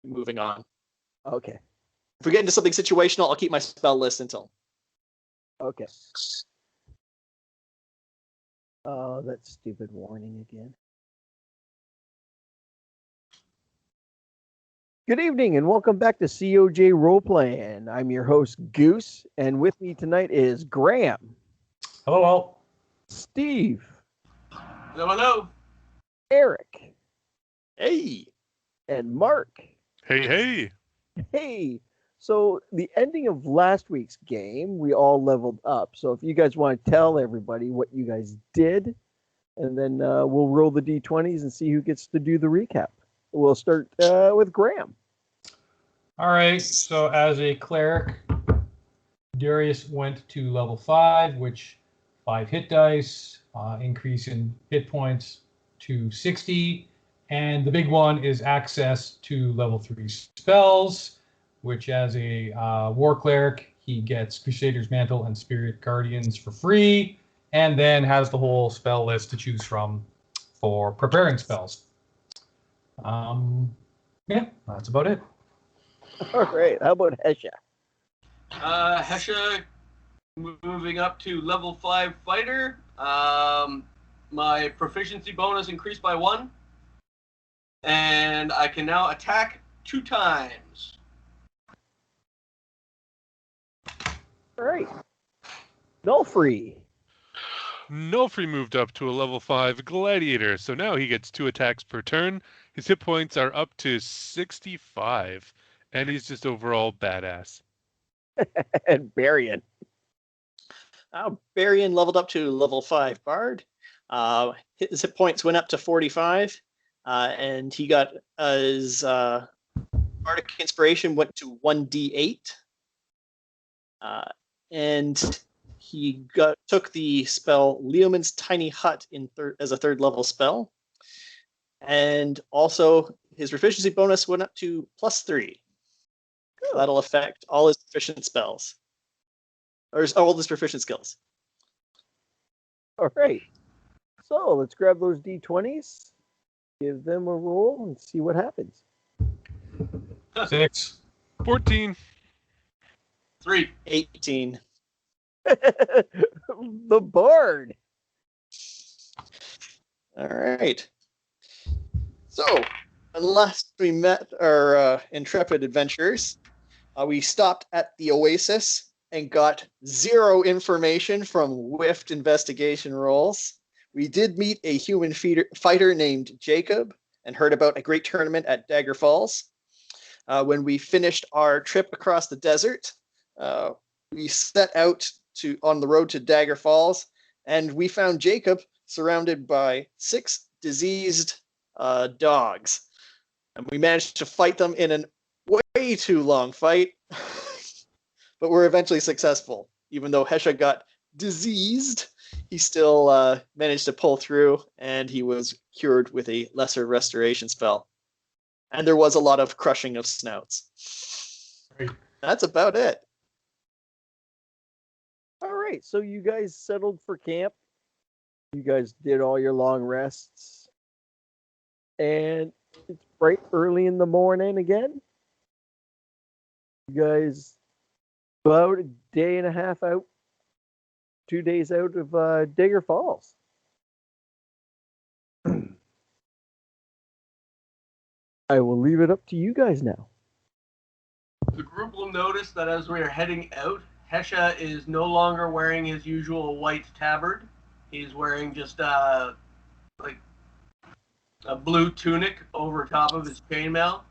moving on. Okay. If we get into something situational, I'll keep my spell list until. Okay. Oh, that stupid warning again. Good evening and welcome back to COJ Roleplaying. I'm your host, Goose, and with me tonight is Graham. Hello, all. Steve. Hello, hello. Eric. Hey. And Mark. Hey, hey. Hey. So the ending of last week's game, we all leveled up. So if you guys want to tell everybody what you guys did, and then we'll roll the D20s and see who gets to do the recap. We'll start with Graham. All right. So as a cleric, Darius went to level 5, which 5 hit dice, increase in hit points to 60. And the big one is access to level 3 spells, which as a war cleric, he gets Crusader's Mantle and Spirit Guardians for free, and then has the whole spell list to choose from for preparing spells. Yeah, that's about it. All right. How about Hesha? Hesha moving up to level 5 fighter. My proficiency bonus increased by 1. And I can now attack 2 times. All right. Nulfri. Nulfri moved up to a level 5 gladiator, so now he gets 2 attacks per turn. His hit points are up to 65, and he's just overall badass. And Barium. Barium leveled up to level 5 bard. His hit points went up to 45, and he got his bardic inspiration went to 1d8. And he took the spell Leomund's Tiny Hut as a 3rd level spell. And also his proficiency bonus went up to +3. So that'll affect all his proficient spells. Or all his proficient skills. All right. So let's grab those D20s, give them a roll, and see what happens. 6. 14. 3. 18. The board. All right. So, unless we met our intrepid adventurers, we stopped at the Oasis and got 0 information from whiffed investigation rolls. We did meet a human fighter named Jacob and heard about a great tournament at Dagger Falls. When we finished our trip across the desert, we set out on the road to Dagger Falls, and we found Jacob surrounded by 6 diseased dogs. And we managed to fight them in a way too long fight, but we're eventually successful. Even though Hesha got diseased, he still managed to pull through, and he was cured with a lesser restoration spell. And there was a lot of crushing of snouts. Right. That's about it. All right. So you guys settled for camp. You guys did all your long rests. And it's bright early in the morning again. You guys about a day and a half out, 2 days out of Dagger Falls. I will leave it up to you guys now. The group will notice that as we are heading out, Hesha is no longer wearing his usual white tabard. He's wearing just like a blue tunic over top of his chainmail,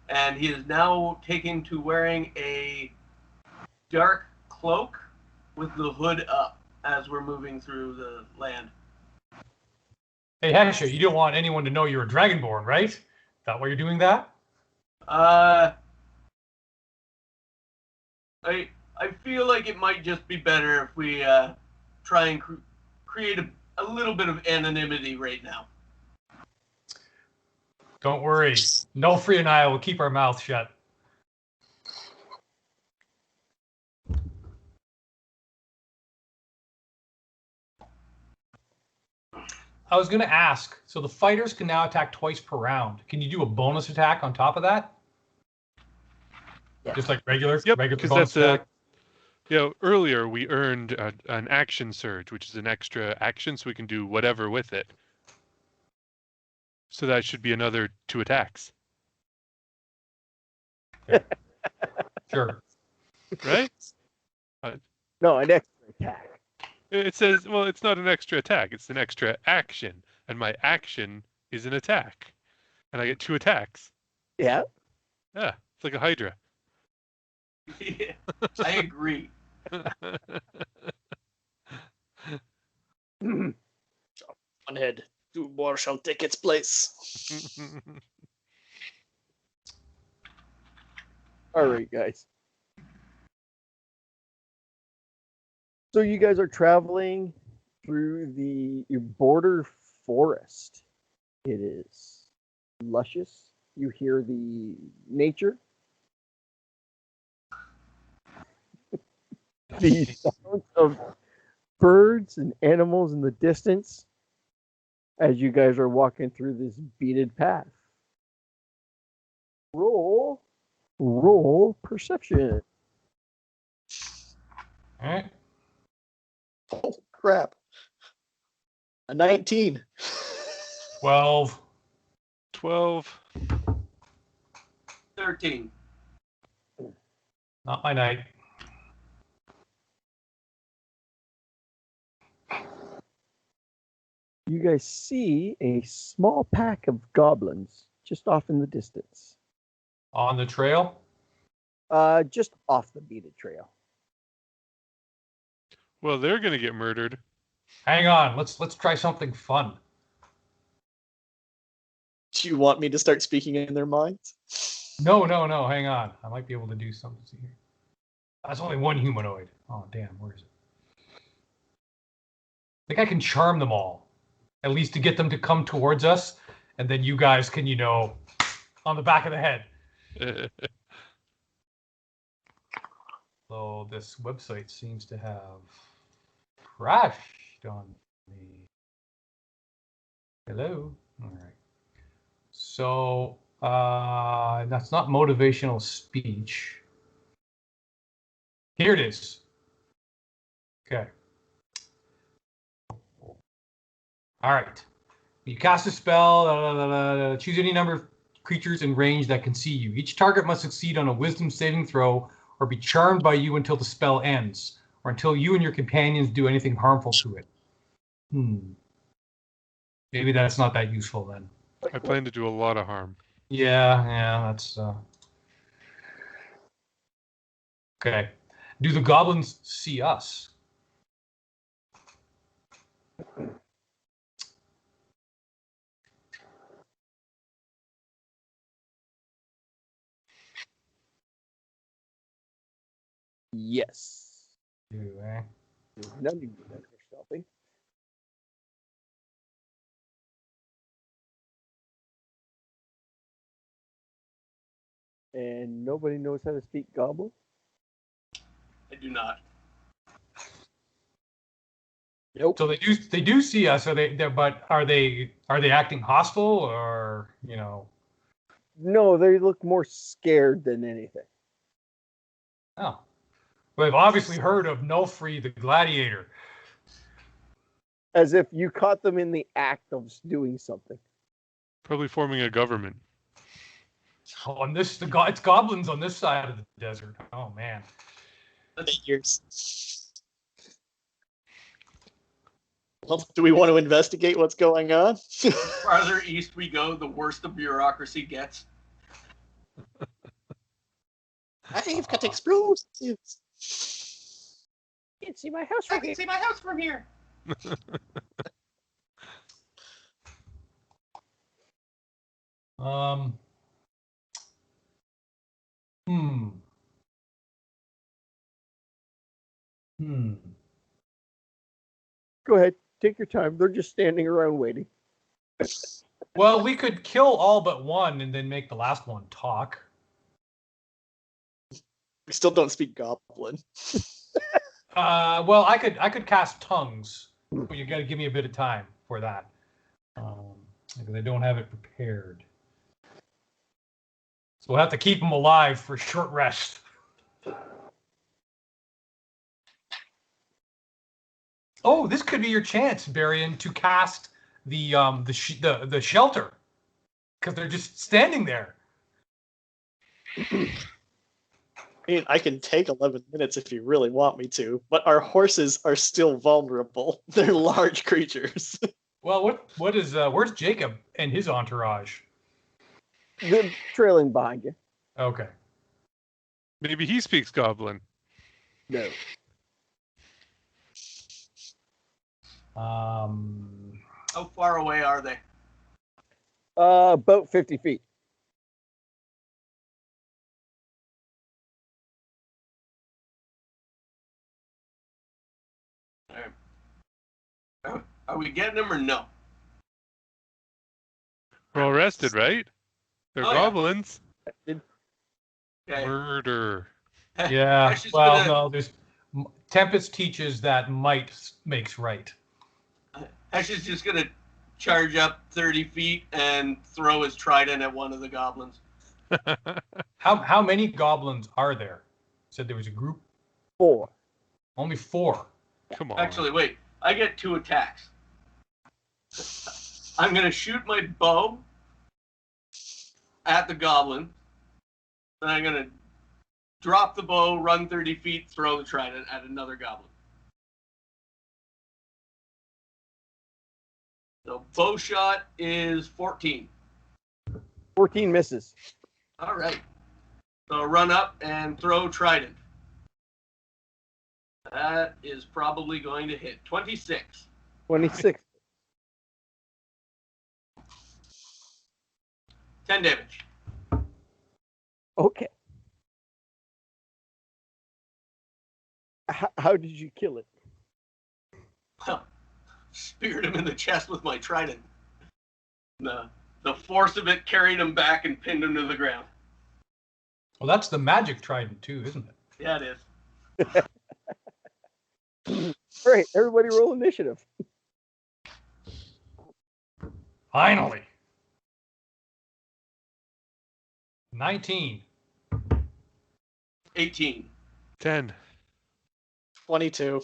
and he is now taken to wearing a dark cloak with the hood up as we're moving through the land. Hey, Hesha, you don't want anyone to know you're a Dragonborn, right? Is that why you're doing that? I feel like it might just be better if we try and create a little bit of anonymity right now. Don't worry. Nulfri and I will keep our mouths shut. I was going to ask, so the fighters can now attack twice per round. Can you do a bonus attack on top of that? Just like regular Yep, regular because bonus that's attack. earlier we earned an action surge, which is an extra action, so we can do whatever with it. So that should be another 2 attacks, Sure. right? No, an extra attack. It says, well, it's not an extra attack; it's an extra action, and my action is an attack, and I get 2 attacks. Yeah. Yeah, it's like a Hydra. Yeah, I agree. One head, 2 more shall take its place. All right, guys. So you guys are traveling through the border forest. It is luscious. You hear the nature. The sounds of birds and animals in the distance as you guys are walking through this beaded path. Roll perception. All right. Oh, crap. A 19. 12. 12. 13. Not my night. You guys see a small pack of goblins just off in the distance. On the trail. Just off the beaded trail. Well, they're gonna get murdered. Hang on. Let's try something fun. Do you want me to start speaking in their minds? No. Hang on. I might be able to do something here. That's only one humanoid. Oh, damn. Where is it? I think I can charm them all. At least to get them to come towards us. And then you guys can, on the back of the head. So this website seems to have crashed on me. Hello? All right. So that's not motivational speech. Here it is. Okay. All right. You cast a spell, choose any number of creatures in range that can see you. Each target must succeed on a wisdom saving throw or be charmed by you until the spell ends, or until you and your companions do anything harmful to it. Maybe that's not that useful then. I plan to do a lot of harm. Yeah, that's... Okay. Do the goblins see us? Yes. Do, eh? None of you guys are stealthy. And nobody knows how to speak goblin? I do not. Nope. So they do see us. Are they acting hostile or No, they look more scared than anything. Oh, well, they've obviously heard of Nulfri the gladiator. As if you caught them in the act of doing something. Probably forming a government. On this, it's goblins on this side of the desert. Oh man. Figures. Well, do we want to investigate what's going on? The farther east we go, the worse the bureaucracy gets. I've got explosives. You can see my house I can see my house from here. Go ahead. Take your time. They're just standing around waiting. Well, we could kill all but one and then make the last one talk. We still don't speak goblin. Well, I could cast tongues, but you got to give me a bit of time for that, because I don't have it prepared. So we'll have to keep him alive for a short rest. Oh, this could be your chance, Barium, to cast the shelter, because they're just standing there. I mean, I can take 11 minutes if you really want me to, but our horses are still vulnerable. They're large creatures. Well, what is where's Jacob and his entourage? They're trailing behind you. Okay. Maybe he speaks Goblin. No. How far away are they? About 50 feet. Are we getting them or no? We're all rested, right? They're Oh, yeah. goblins. Okay. Murder. Yeah. Hesh is Well, gonna- no. There's Tempest teaches that might makes right. Hesh is just gonna charge up 30 feet and throw his trident at one of the goblins. How many goblins are there? Said there was a group. 4. Only 4. Come on. Actually, wait. I get 2 attacks. I'm gonna shoot my bow at the goblin. Then I'm gonna drop the bow, run 30 feet, throw the trident at another goblin. So bow shot is 14. 14 misses. All right. So run up and throw trident. That is probably going to hit 26. 26. 10 damage. Okay. How did you kill it? Speared him in the chest with my trident. The force of it carried him back and pinned him to the ground. Well, that's the magic trident too, isn't it? Yeah, it is. All right, everybody roll initiative. Finally. 19. 18. 10. 22.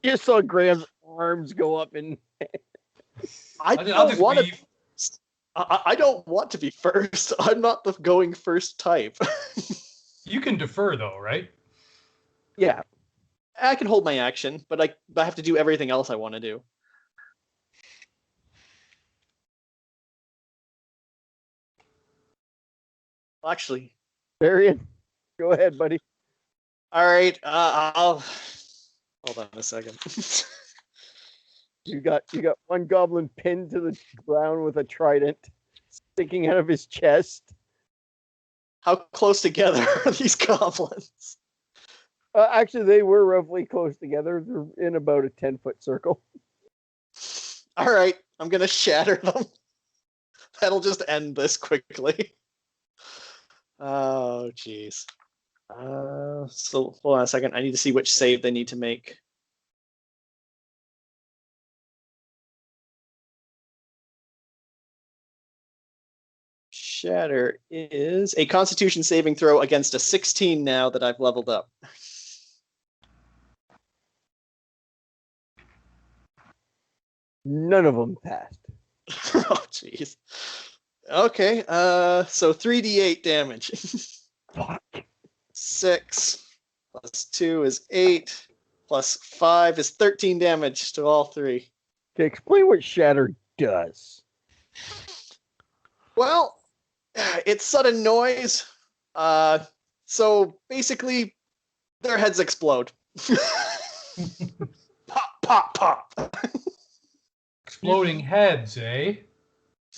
You saw Graham's arms go up and I I'll don't just want to. leave. I don't want to be first. I'm not the going first type. You can defer though, right? yeah. I can hold my action, but I have to do everything else I want to do. Well, actually, Barium, go ahead, buddy. all right. I'll hold on a second. You got one goblin pinned to the ground with a trident sticking out of his chest. How close together are these goblins? Actually, they were roughly close together. They're in about a 10-foot circle. All right, I'm gonna shatter them. That'll just end this quickly. Oh, jeez. So hold on a second. I need to see which save they need to make. Shatter is a Constitution saving throw against a 16 now that I've leveled up. None of them passed. Oh, jeez. Okay, so 3d8 damage. 6 plus 2 is 8, plus 5 is 13 damage to all 3. Okay, explain what Shatter does. Well, it's sudden noise. So basically, their heads explode. Pop, pop, pop. Exploding heads, eh?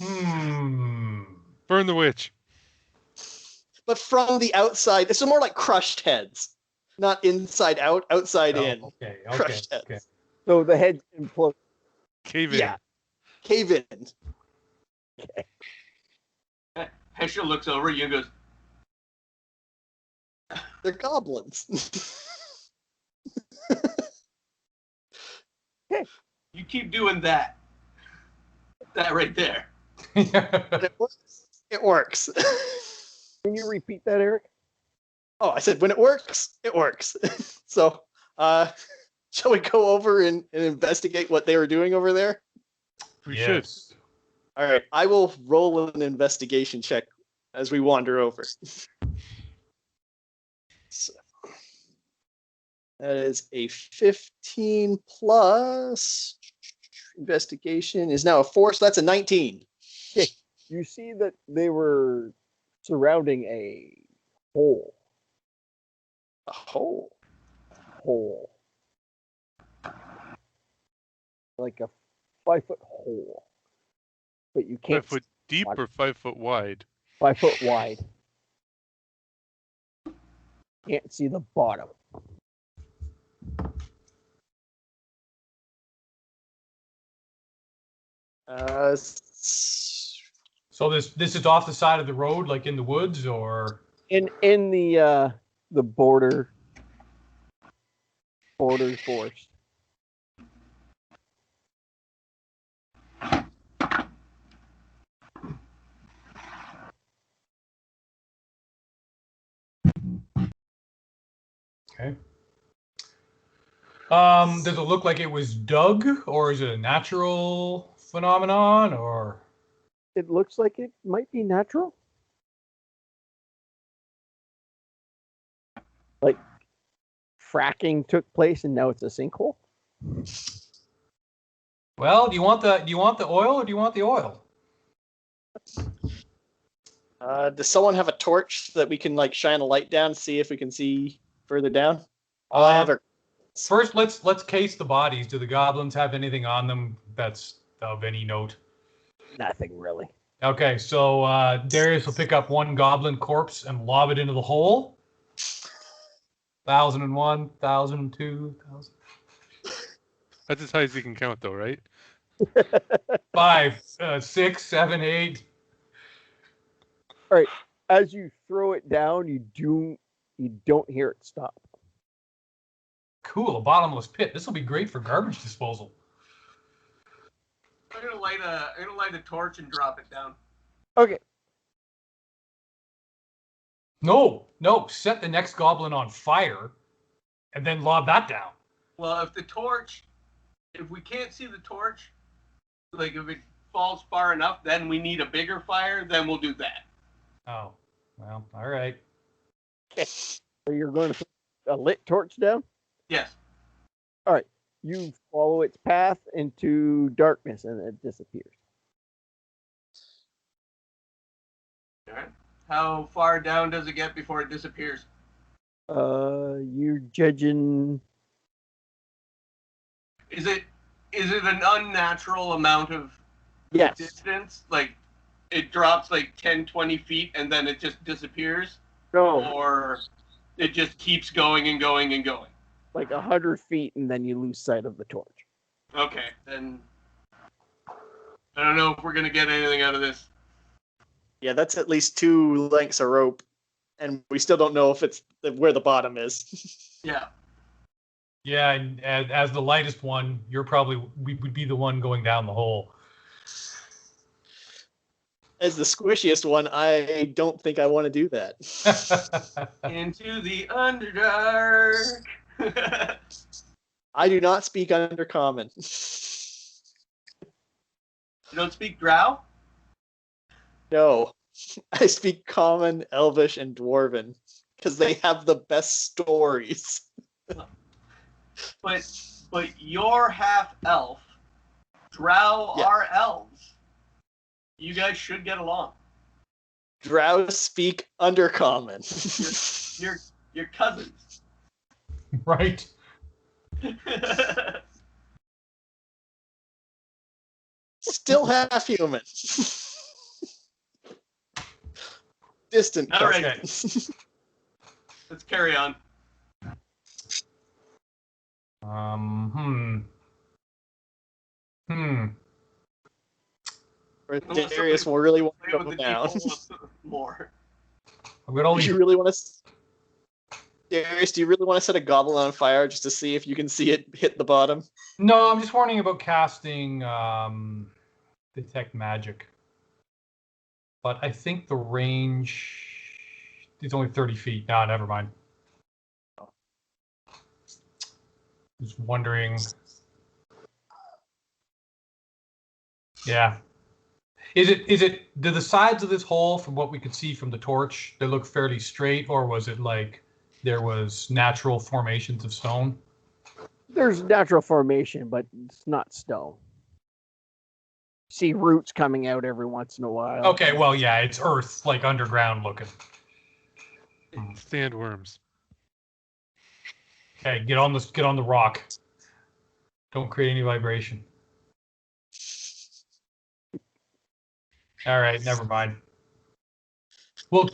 Hmm. Burn the witch. But from the outside, it's more like crushed heads. Not inside out, outside in. Okay, Crushed heads. okay. So the head implodes. Cave in. Yeah. Cave in. Hesha looks over at you and goes, They're goblins. you keep doing that. That right there. But it works. It works. Can you repeat that, Eric? Oh, I said when it works, it works. So, shall we go over and investigate what they were doing over there? We should. Yes. All right, I will roll an investigation check as we wander over. So, that is a 15 plus investigation is now a 4, so that's a 19. Okay. You see that they were surrounding a hole. A hole. Hole. Like a 5-foot hole. But you can't 5 foot deep or 5 foot wide? 5 foot wide. Can't see the bottom. So this is off the side of the road, like in the woods, or In the border forest. okay. Does it look like it was dug, or is it a natural phenomenon, or? It looks like it might be natural. Like fracking took place and now it's a sinkhole. Well, do you want the oil, or do you want the oil? Does someone have a torch that we can like shine a light down, see if we can see further down? First, let's case the bodies. Do the goblins have anything on them that's of any note? Nothing really. Okay, so Darius will pick up one goblin corpse and lob it into the hole. 1,001, 1,002, 1,000. That's as high as you can count, though, right? 5, 6, 7, 8. All right. As you throw it down, you don't hear it stop. Cool, a bottomless pit. This will be great for garbage disposal. I'm gonna light a torch and drop it down. Okay. No, set the next goblin on fire and then lob that down. Well, if we can't see the torch, like if it falls far enough, then we need a bigger fire, then we'll do that. Oh, well, all right. Okay. So you're going to put a lit torch down? Yes. All right. You follow its path into darkness and it disappears. All right. How far down does it get before it disappears? You're judging. Is it an unnatural amount of Yes. distance? Like it drops like 10, 20 feet and then it just disappears? No, Or it just keeps going and going and going? like 100 feet and then you lose sight of the torch. Okay, then I don't know if we're gonna get anything out of this. Yeah, that's at least 2 lengths of rope, and we still don't know if it's where the bottom is. Yeah. Yeah, and as the lightest one, we would be the one going down the hole. As the squishiest one, I don't think I want to do that. Into the Underdark. I do not speak Undercommon. You don't speak Drow? No, I speak Common, Elvish, and Dwarven because they have the best stories. But you're half elf. Drow Yeah. are elves. You guys should get along. Drow speak Undercommon. You're cousins. Right. Still half human. Distant All right. cousins. Let's carry on. Or Darius will really want to Play go with the down. D4 more. I'm gonna Do you really want to? Darius, do you really want to set a goblin on fire just to see if you can see it hit the bottom? No, I'm just warning about casting detect magic. but I think the range is only 30 feet. No, never mind. Just wondering. Yeah. Is it, do the sides of this hole, from what we could see from the torch, they look fairly straight, or was it like there was natural formations of stone? There's natural formation, but it's not stone. See roots coming out every once in a while. Okay, well, yeah, it's earth, like underground looking. Sandworms. Okay, get on the rock. Don't create any vibration. All right, never mind. Well,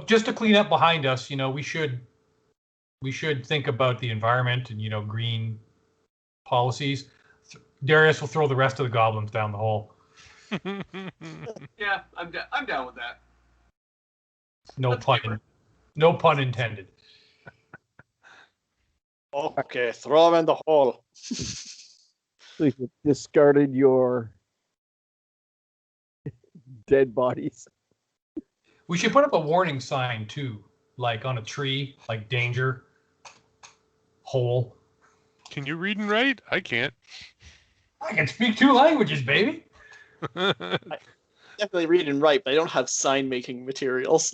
just to clean up behind us, we should think about the environment and green policies. Darius will throw the rest of the goblins down the hole. Yeah, I'm down with that. No Let's pun intended. Okay, throw them in the hole. So you discarded your dead bodies. We should put up a warning sign too, like on a tree, like danger, hole. Can you read and write? I can't. I can speak 2 languages, baby. Definitely read and write, but I don't have sign making materials.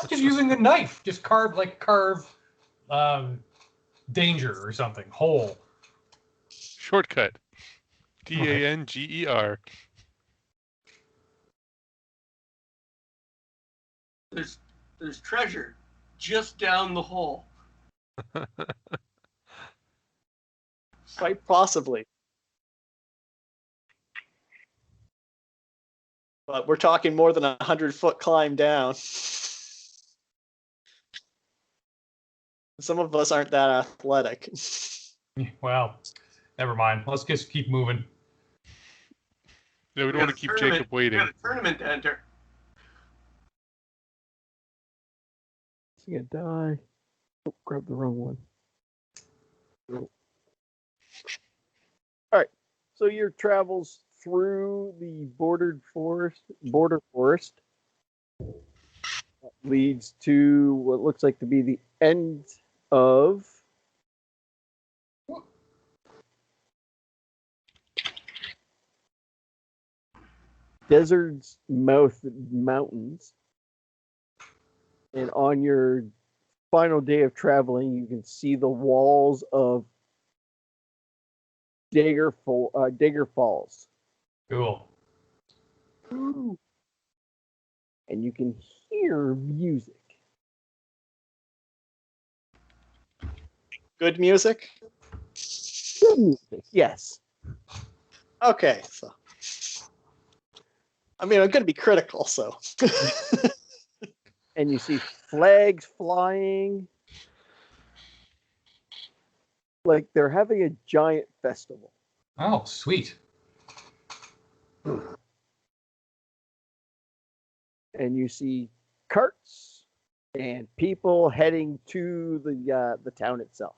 I'm just using a knife. Just carve danger or something. Hole. Shortcut. DANGER. There's treasure just down the hole. Quite possibly. But we're talking more than 100-foot climb down. Some of us aren't that athletic. Well, never mind. Let's just keep moving. Yeah, we don't want to keep Jacob We waiting. got a tournament to enter. He's gonna die. Oh, grab the wrong one. All right. So your travels through the border forest that leads to what looks like to be the end of Desert's Mouth Mountains. And on your final day of traveling, you can see the walls of Dagger Falls. Cool. And you can hear music. Good music? Good music, yes. Okay, so. I mean, I'm going to be critical, so. And you see flags flying. Like they're having a giant festival. Oh, sweet. And you see carts and people heading to the town itself.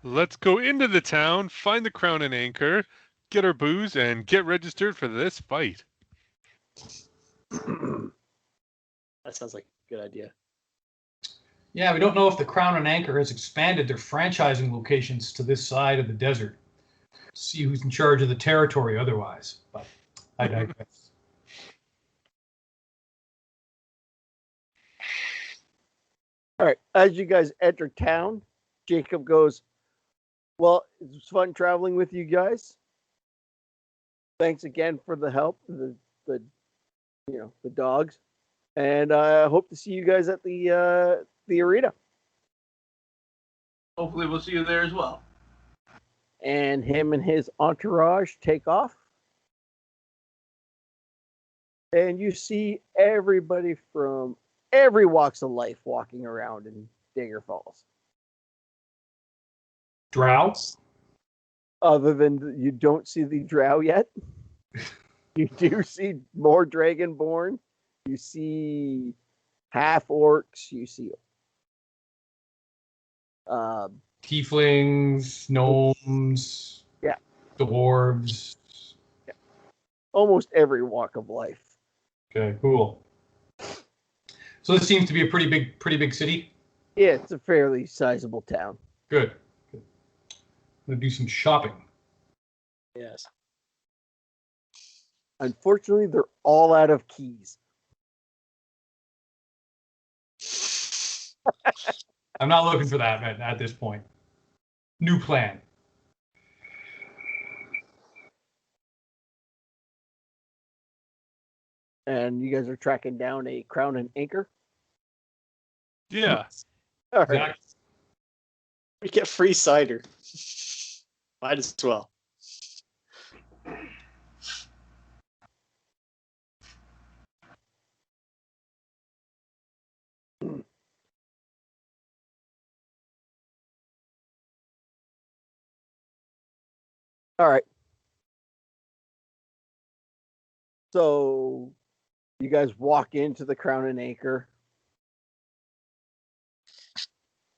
Let's go into the town, find the crown and anchor, get our booze, and get registered for this fight. That sounds like a good idea. Yeah, we don't know if the Crown and Anchor has expanded their franchising locations to this side of the desert. See who's in charge of the territory otherwise, but I digress. All right, as you guys enter town, Jacob goes, "Well, it was fun traveling with you guys. Thanks again for the help, the dogs, and I hope to see you guys at the arena." Hopefully we'll see you there as well. And him and his entourage take off. And you see everybody from every walks of life walking around in Dagger Falls. Drow? Other than you don't see the drow yet. You do see more Dragonborn You see half orcs. You see Tieflings, gnomes, Yeah. dwarves. almost every walk of life. Okay, cool. So this seems to be a pretty big city. Yeah, it's a fairly sizable town. Good. I'm gonna do some shopping. Yes. Unfortunately, they're all out of keys. I'm not looking for that at this point. New plan. And you guys are tracking down a Crown and Anchor. Yeah. All right. Exactly. We get free cider. Might as well. All right. So you guys walk into the Crown and Anchor,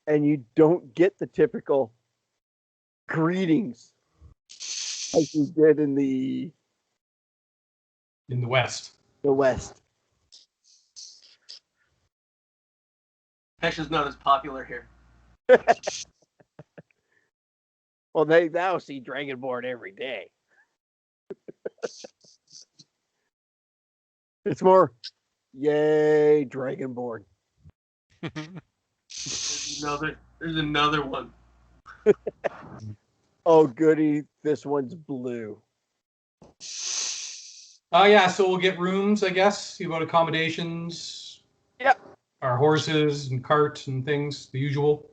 and you don't get the typical greetings like you did in the West. West. Hesha's not as popular here. Well, they now see Dragonborn every day. It's more, yay, Dragonborn. There's another one. Oh, goody, this one's blue. Oh yeah, so we'll get rooms, I guess. See about accommodations. Yep. Our horses and carts and things, the usual.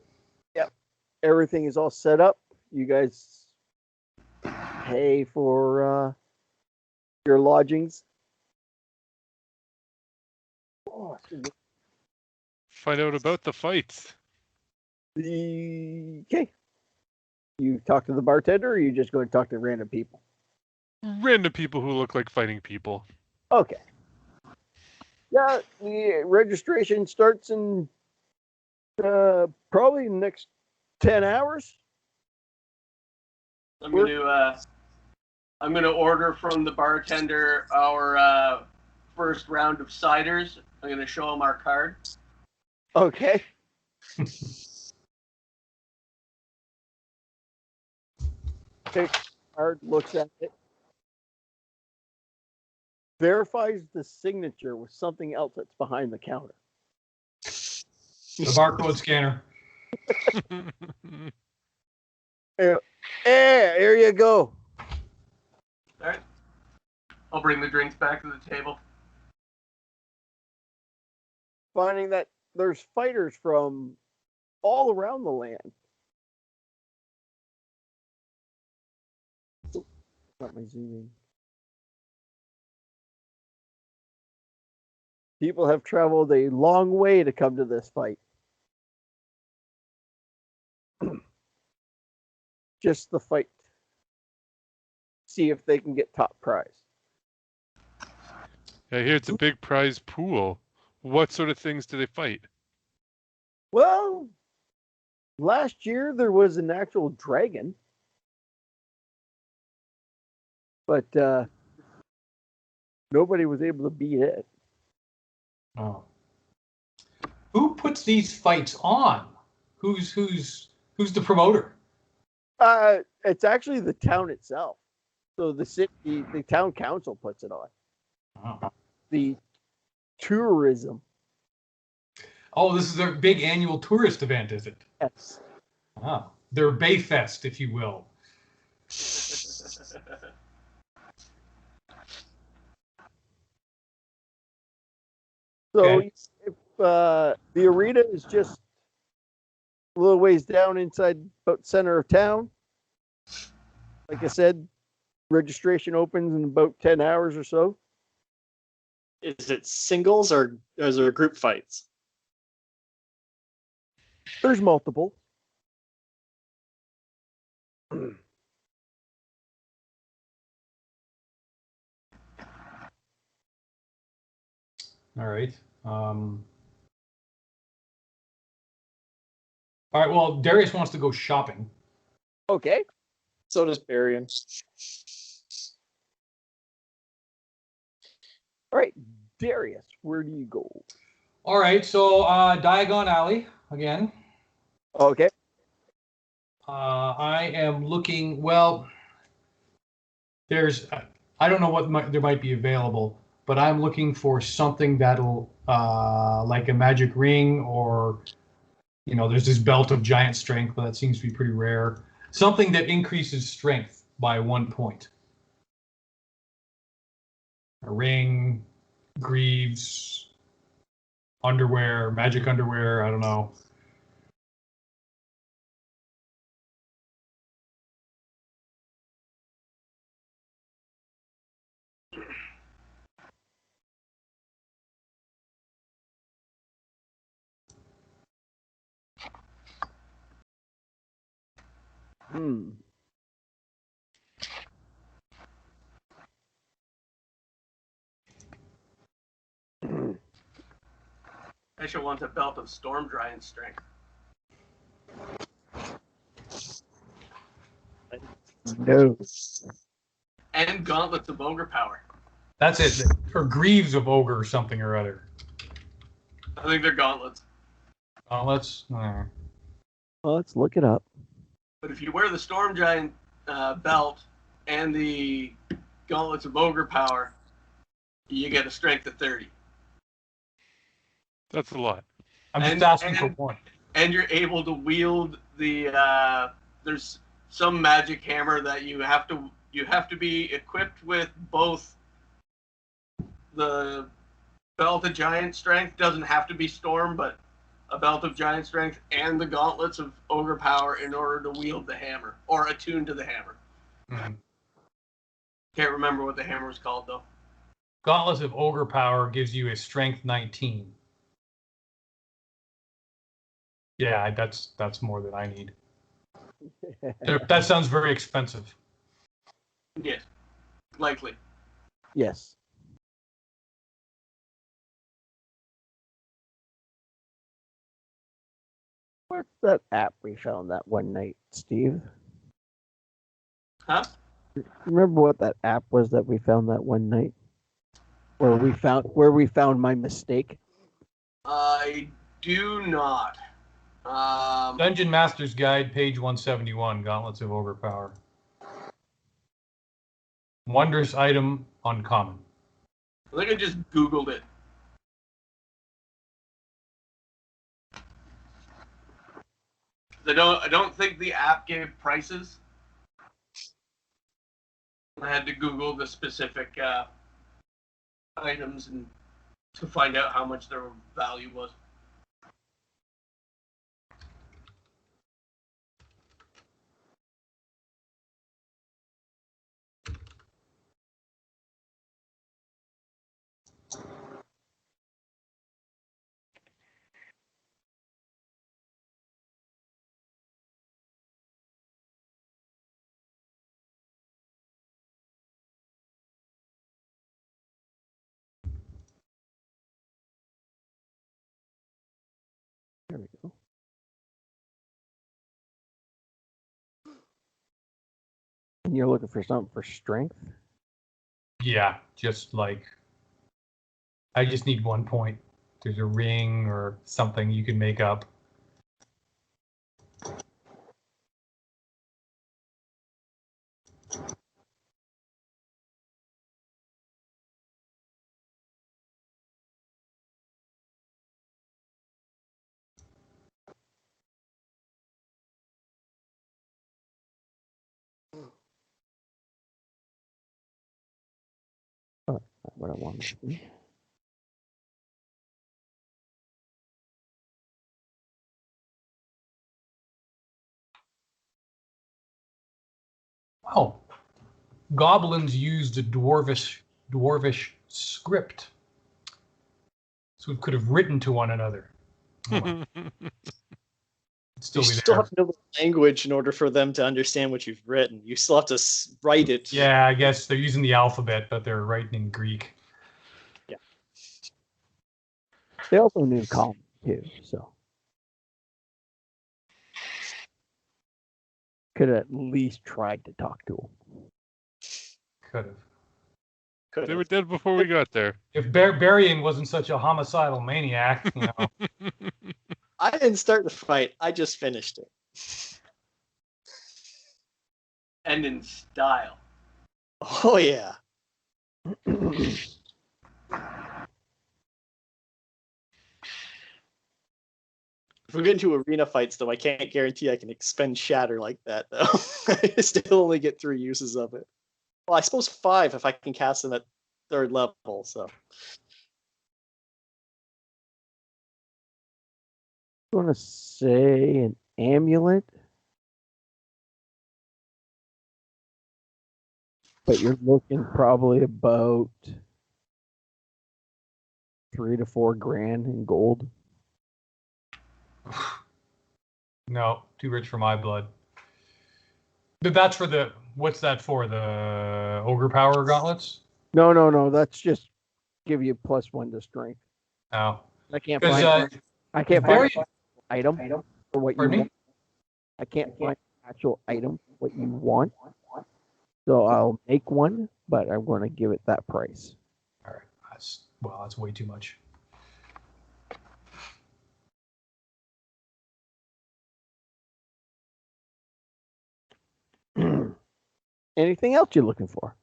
Yep. Everything is all set up. You guys pay for your lodgings. Oh, Find out about the fights. okay. You talk to the bartender, or you just go and talk to random people? Random people who look like fighting people. Okay. Yeah, the registration starts in probably the next 10 hours. I'm gonna order from the bartender our first round of ciders. I'm gonna show him our card. Okay. Card looks at it, verifies the signature with something else that's behind the counter. The barcode scanner. There you go. All right. I'll bring the drinks back to the table. Finding that there's fighters from all around the land. Got my zooming. People have traveled a long way to come to this fight. Just the fight. See if they can get top prize. I hear it's a big prize pool. What sort of things do they fight? Well, last year there was an actual dragon. But nobody was able to beat it. Oh. Who puts these fights on? Who's the promoter? It's actually the town itself. So the town council puts it on. Oh. The tourism. Oh, this is their big annual tourist event, is it? Yes. Ah, their Bayfest, if you will. So Okay. if the arena is just a little ways down inside about center of town, like I said, registration opens in about 10 hours or so. Is it singles or is there group fights? There's multiple. All right. All right. Well, Darius wants to go shopping. Okay. So does Barium. All right, Darius, where do you go? All right. So Diagon Alley again. Okay. I am looking. Well, there's. I don't know what there might be available, but I'm looking for something that'll, like a magic ring, or, there's this belt of giant strength, but that seems to be pretty rare. Something that increases strength by 1 point. A ring, greaves, underwear, magic underwear. I don't know. Hesha wants a belt of storm giant strength. No. And gauntlets of ogre power. That's it. Or greaves of ogre or something or other. I think they're gauntlets. Let's. Well, let's look it up. But if you wear the storm giant belt and the gauntlets of ogre power, you get a strength of 30. That's a lot. I'm just asking for one. And you're able to wield the. There's some magic hammer that you have to be equipped with both the belt of giant strength, doesn't have to be storm, but a belt of giant strength and the gauntlets of ogre power in order to wield the hammer or attune to the hammer. Mm-hmm. Can't remember what the hammer was called though. Gauntlets of ogre power gives you a strength 19. Yeah, that's more than I need. That sounds very expensive. Yes, likely. Yes. What's that app we found that one night, Steve? Huh? Remember what that app was that we found that one night? Where we found my mistake? I do not. Dungeon Master's Guide, page 171, Gauntlets of Ogre Power. Wondrous item, uncommon. I think I just Googled it. I don't think the app gave prices. I had to Google the specific items and to find out how much their value was. There we go. And you're looking for something for strength? Yeah, just like, I just need 1 point. There's a ring or something you can make up. Oh, that's not what I wanted to be. Oh, goblins used a dwarvish script, so we could have written to one another. Oh, well. Still You be still there. have to know the language in order for them to understand what you've written. You still have to write it. Yeah, I guess they're using the alphabet, but they're writing in Greek. Yeah. They also knew Colin too, so could have at least tried to talk to him. Could have. Could They have. were dead before we got there. If Barium wasn't such a homicidal maniac, you know. I didn't start the fight. I just finished it. And in style. Oh yeah. If we get into arena fights, though, I can't guarantee I can expend shatter like that, though. I still only get 3 uses of it. Well, I suppose 5 if I can cast them at 3rd level, so. I want to say an amulet, but you're looking probably about $3 to $4 grand in gold. No, too rich for my blood. But that's for the, what's that for? The ogre power gauntlets? No. That's just give you +1 to strength. No. I can't Because find. I can't find Barium, an item for what you pardon me? want. I can't find an actual item what you want. So I'll make one, but I'm going to give it that price. All right, that's way too much. Anything else you're looking for?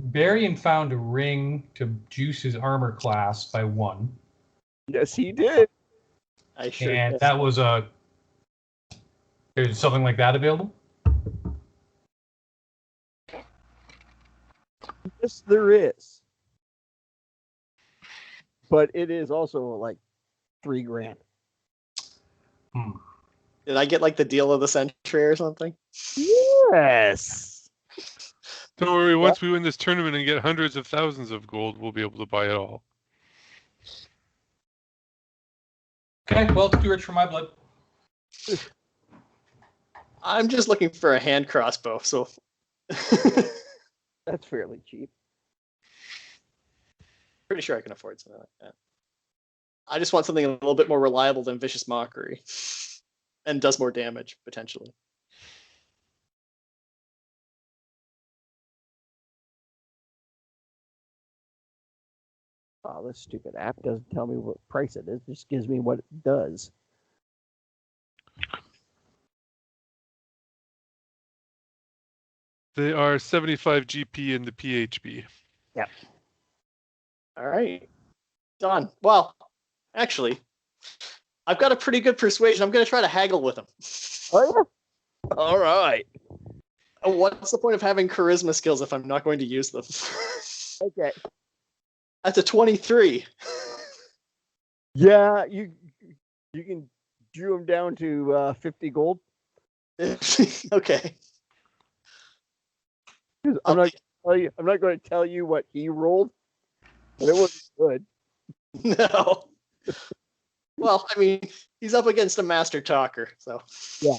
Barium found a ring to juice his armor class by 1. Yes, he did. I sure And did. that was there's something like that available? Yes, there is. But it is also like $3 grand. Did I get like the deal of the century or something? Yes. Don't worry, once we win this tournament and get hundreds of thousands of gold, we'll be able to buy it all. Okay, well, it's too rich for my blood. I'm just looking for a hand crossbow, so. That's fairly cheap. Pretty sure I can afford something like that. I just want something a little bit more reliable than Vicious Mockery. And does more damage, potentially. Oh, this stupid app doesn't tell me what price it is. It just gives me what it does. They are 75 GP in the PHB. Yep. All right. Done. Well, actually, I've got a pretty good persuasion. I'm going to try to haggle with him. Oh, yeah. All right. What's the point of having charisma skills if I'm not going to use them? Okay. That's a 23. Yeah, you can drew him down to 50 gold. Okay. I'm not going to tell you what he rolled, but it wasn't good. No. Well, I mean, he's up against a master talker, so. Yeah.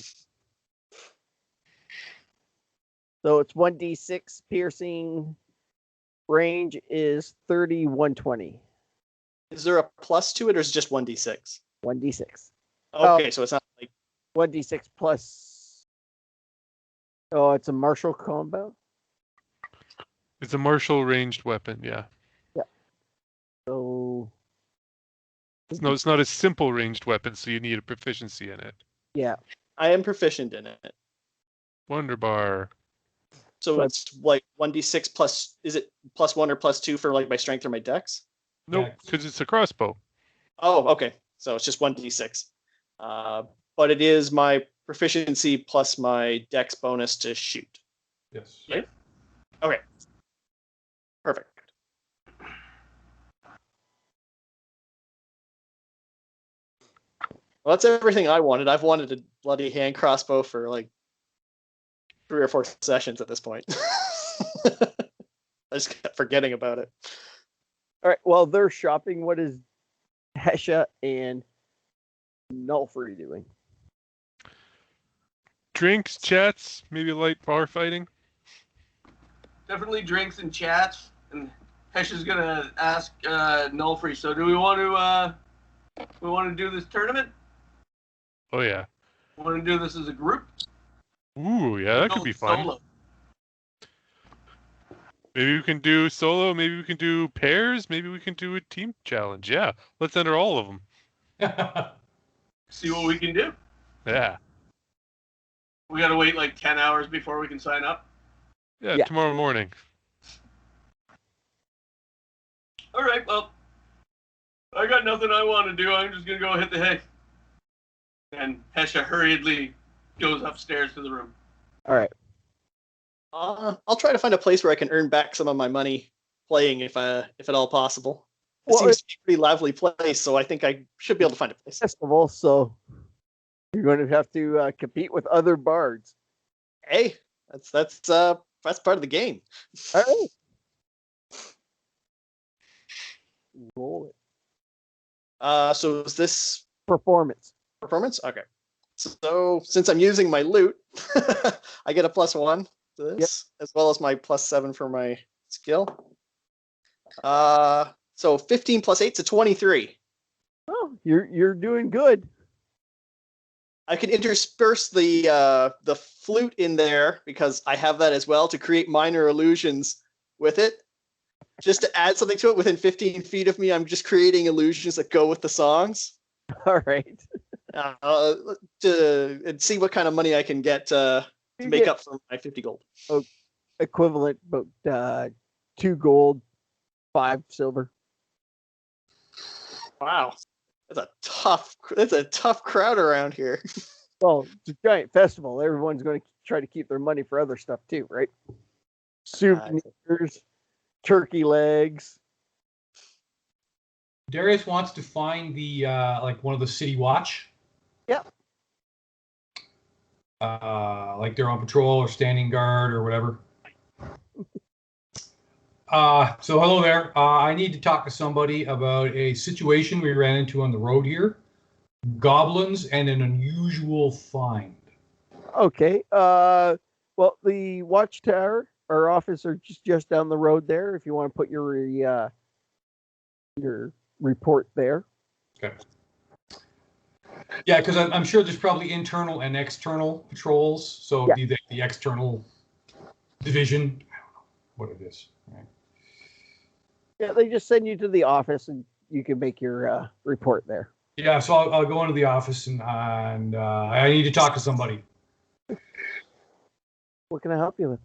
So it's 1d6 piercing. Range is 30, 120. Is there a plus to it, or is it just 1d6? 1d6. Okay, so it's not like 1d6 plus. Oh, it's a martial combo. It's a martial ranged weapon, yeah. Yeah. So. No, it's not a simple ranged weapon, so you need a proficiency in it. Yeah. I am proficient in it. Wonder bar. So it's like 1d6 plus, is it +1 or +2 for like my strength or my dex? Nope, because it's a crossbow. Oh, okay. So it's just 1d6. But it is my proficiency plus my dex bonus to shoot. Yes. Right? Okay. Perfect. Well, that's everything I wanted. I've wanted a bloody hand crossbow for like 3 or 4 sessions at this point. I just kept forgetting about it. All right. Well, they're shopping. What is Hesha and Nulfri doing? Drinks, chats, maybe light bar fighting. Definitely drinks and chats. And Hesha's gonna ask Nulfri. So, do we want to do this tournament? Oh yeah. Want to do this as a group? Ooh, yeah, that could be fun. Solo. Maybe we can do solo. Maybe we can do pairs. Maybe we can do a team challenge. Yeah, let's enter all of them. See what we can do. Yeah. We gotta wait like 10 hours before we can sign up. Yeah, Yeah. tomorrow morning. All right, well, I got nothing I want to do. I'm just gonna go hit the hay. And Hesha hurriedly goes upstairs to the room. All right. I'll try to find a place where I can earn back some of my money playing, if at all possible. It Well, seems to be a pretty lively place, so I think I should be able to find a place. Festival, so you're going to have to compete with other bards. Hey, that's part of the game. All right. Roll it. So is this Performance. performance? Okay. So since I'm using my loot, I get a +1 to this, as well as my +7 for my skill. So 15 + 8 to 23. Oh, you're doing good. I can intersperse the flute in there because I have that as well to create minor illusions with it. Just to add something to it within 15 feet of me, I'm just creating illusions that go with the songs. All right. To see what kind of money I can get to You make get up for my 50 gold. equivalent, about 2 gold, 5 silver. Wow, that's a tough crowd around here. Well, it's a giant festival. Everyone's going to try to keep their money for other stuff too, right? Souvenirs, turkey legs. Darius wants to find the like one of the city watch. Yep. Like they're on patrol or standing guard or whatever. So hello there. I need to talk to somebody about a situation we ran into on the road here. Goblins and an unusual find. Okay. Well, the watchtower, our office are just down the road there. If you want to put your report there. Okay. Yeah, because I'm sure there's probably internal and external patrols. So Yeah. the external division, I don't know what it is. Right? Yeah, they just send you to the office and you can make your report there. Yeah, so I'll go into the office and I need to talk to somebody. What can I help you with?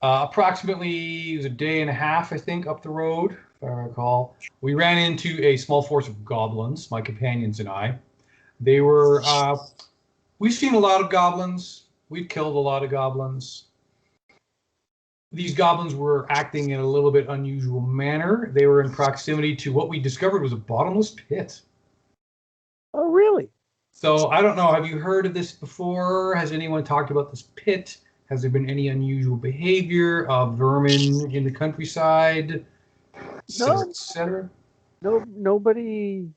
Approximately, it was a day and a half, I think, up the road, if I recall. We ran into a small force of goblins, my companions and I. They were, we've seen a lot of goblins. We've killed a lot of goblins. These goblins were acting in a little bit unusual manner. They were in proximity to what we discovered was a bottomless pit. Oh, really? So I don't know. Have you heard of this before? Has anyone talked about this pit? Has there been any unusual behavior of vermin in the countryside? No. Et cetera? No, nobody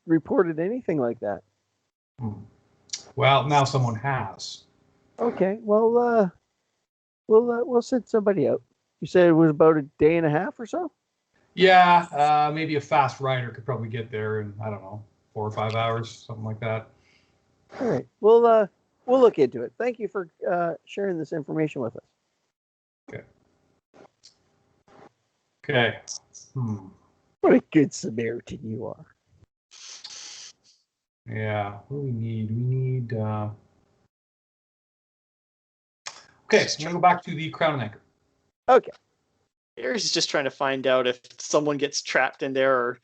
reported anything like that. Well, now someone has. Okay, well, we'll send somebody out. You said it was about a day and a half or so? Yeah, maybe a fast rider could probably get there in, I don't know, 4 or 5 hours, something like that. All right, we'll look into it. Thank you for sharing this information with us. Okay. What a good Samaritan you are. Yeah, what do we need? We need... Okay, I'm going to go back to the Crown and Anchor. Okay. Darius is just trying to find out if someone gets trapped in there or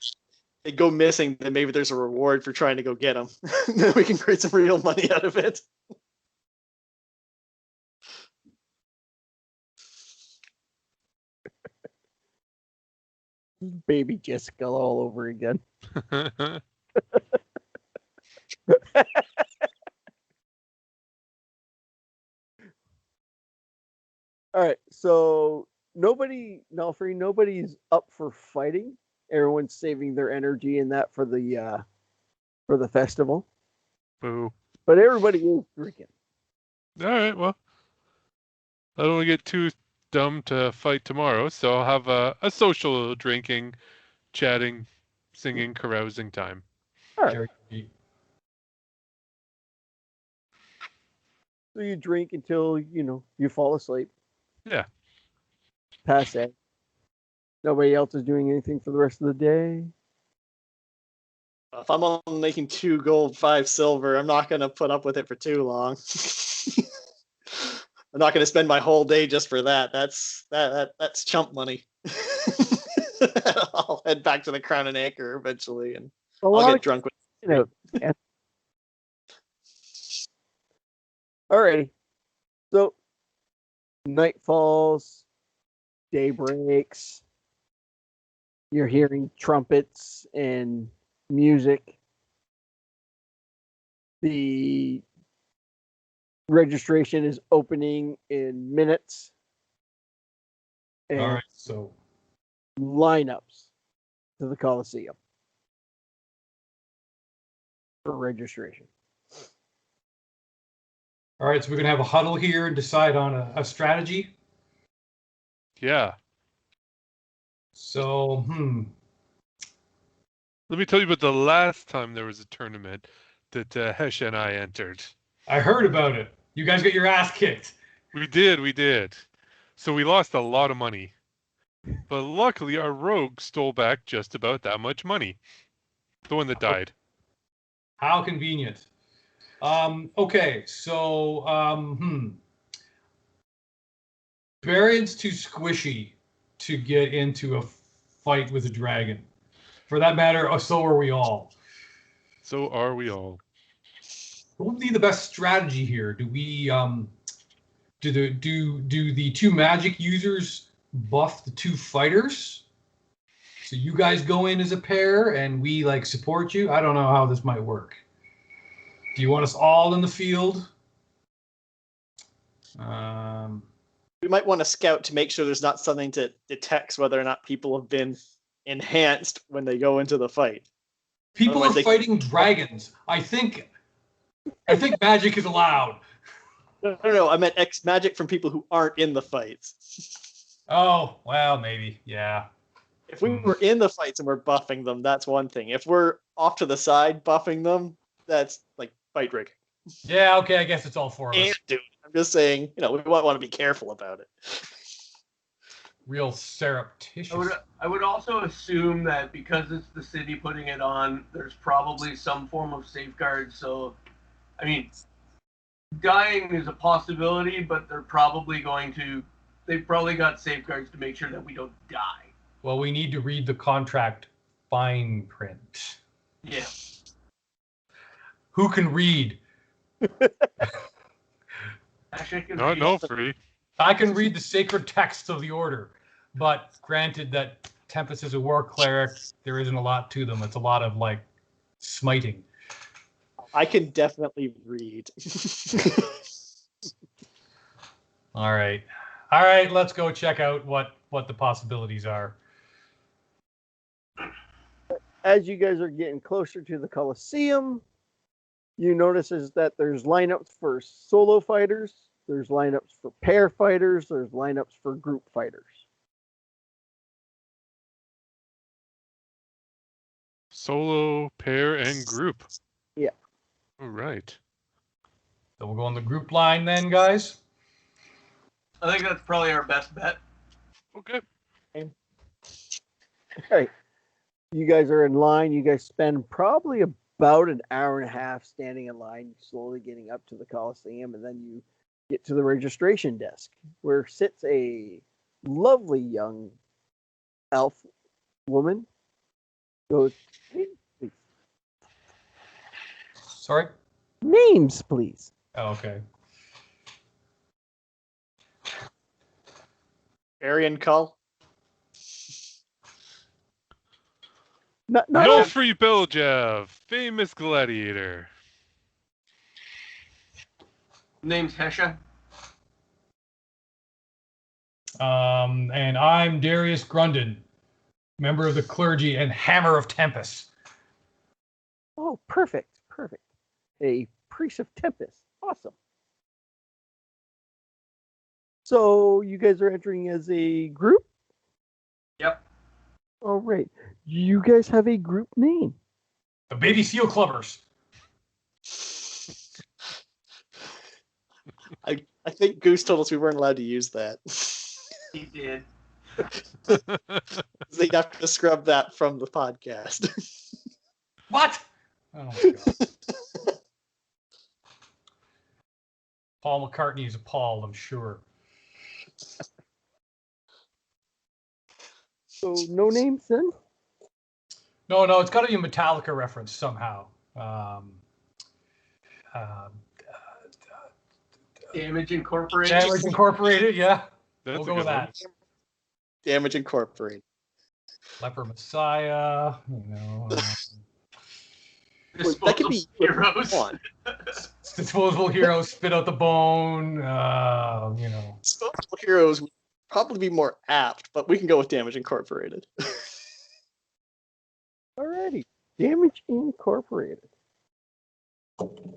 they go missing, then maybe there's a reward for trying to go get them. Then we can create some real money out of it. Baby Jessica all over again. All right, so nobody's up for fighting. Everyone's saving their energy and that for the festival. Boo. But everybody is drinking. All right, well, I don't want to get too dumb to fight tomorrow, so I'll have a social drinking, chatting, singing, carousing time. All right. Very neat. So you drink until you fall asleep, Yeah. pass out. Nobody else is doing anything for the rest of the day. If I'm only making 2 gold, 5 silver, I'm not going to put up with it for too long. I'm not going to spend my whole day just for that. That's chump money. I'll head back to the Crown and Anchor eventually, and I'll get drunk with. Yeah. Alrighty. So night falls, day breaks. You're hearing trumpets and music. The registration is opening in minutes. And All right, so lineups to the Coliseum for registration. all right, so we're gonna have a huddle here and decide on a strategy. Yeah. So, Let me tell you about the last time there was a tournament that Hesha and I entered. I heard about it. You guys got your ass kicked. We did. So we lost a lot of money. But luckily, our rogue stole back just about that much money. The one that died. How convenient. Okay, so Barium's too squishy to get into a fight with a dragon. For that matter, so are we all. So are we all. What would be the best strategy here? Do we do the 2 magic users buff the 2 fighters? So you guys go in as a pair and we like support you? I don't know how this might work. Do you want us all in the field? We might want to scout to make sure there's not something to detect whether or not people have been enhanced when they go into the fight. People Otherwise are fighting dragons. I think magic is allowed. No. I meant X magic from people who aren't in the fights. Oh, well, maybe. Yeah. If we were in the fights and we're buffing them, that's one thing. If we're off to the side buffing them, that's like fight rigging. Yeah, okay, I guess it's all 4 of us. Can't do it. I'm just saying, we might want to be careful about it. Real surreptitious. I would also assume that because it's the city putting it on, there's probably some form of safeguard. So, I mean, dying is a possibility, but they've probably got safeguards to make sure that we don't die. Well, we need to read the contract fine print. Yeah. Who can read? Not Nulfri. I can read the sacred texts of the order, but granted that Tempest is a war cleric, there isn't a lot to them. It's a lot of like smiting. I can definitely read. All right, let's go check out what the possibilities are. As you guys are getting closer to the Coliseum, you notice is that there's lineups for solo fighters, there's lineups for pair fighters, there's lineups for group fighters. Solo, pair, and group. Yeah. All right. So we'll go on the group line then, guys. I think that's probably our best bet. Okay. All right. You guys are in line. You guys spend probably about an hour and a half standing in line, slowly getting up to the Coliseum, and then you get to the registration desk, where sits a lovely young elf woman. Goes, please. Sorry? Names, please. Oh, okay. Arian Cull. Not Nulfri Beljev, famous gladiator. Name's Hesha. And I'm Darius Grundon, member of the clergy and Hammer of Tempest. Oh, perfect. A priest of Tempest. Awesome. So you guys are entering as a group? Yep. All right. You guys have a group name. The Baby Seal Clubbers. I think Goose told us we weren't allowed to use that. He did. They'd have to scrub that from the podcast. What? Oh my god. Paul McCartney is appalled, I'm sure. So no names then? No, it's got to be a Metallica reference somehow. Damage Incorporated. Damage Incorporated, yeah. That's We'll a go with good one. that. Damage Incorporated. Leper Messiah, That could be Heroes. one. Disposable Heroes, Spit Out the Bone, Disposable Heroes would probably be more apt, but we can go with Damage Incorporated. Alrighty. Damage Incorporated. Oh.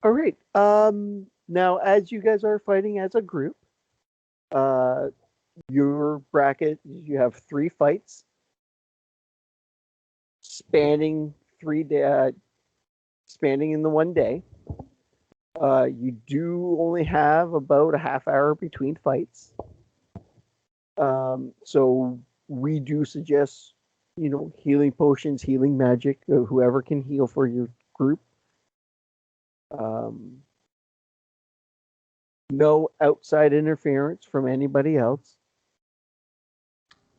All right. Now, as you guys are fighting as a group, your bracket, you have 3 fights spanning spanning in the one day. You do only have about a half hour between fights. So we do suggest, healing potions, healing magic, whoever can heal for your group. No outside interference from anybody else.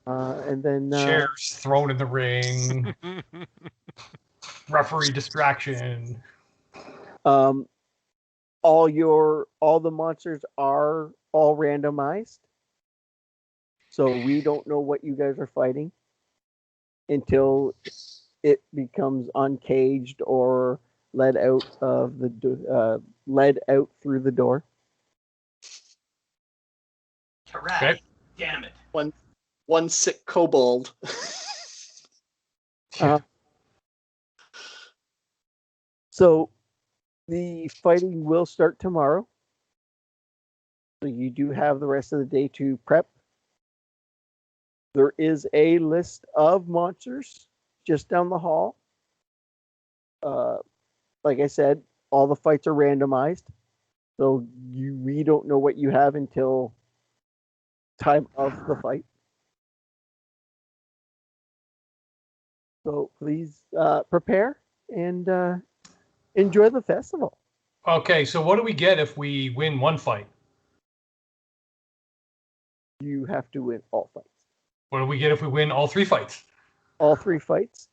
And then chairs thrown in the ring, referee distraction. all the monsters are all randomized. So we don't know what you guys are fighting until it becomes uncaged or led out through the door. Correct. Okay. Damn it. One sick kobold. So the fighting will start tomorrow. So you do have the rest of the day to prep. There is a list of monsters just down the hall. Like I said, all the fights are randomized. So we don't know what you have until time of the fight. So please prepare and enjoy the festival. Okay, so what do we get if we win one fight? You have to win all fights. What do we get if we win all 3 fights? All 3 fights.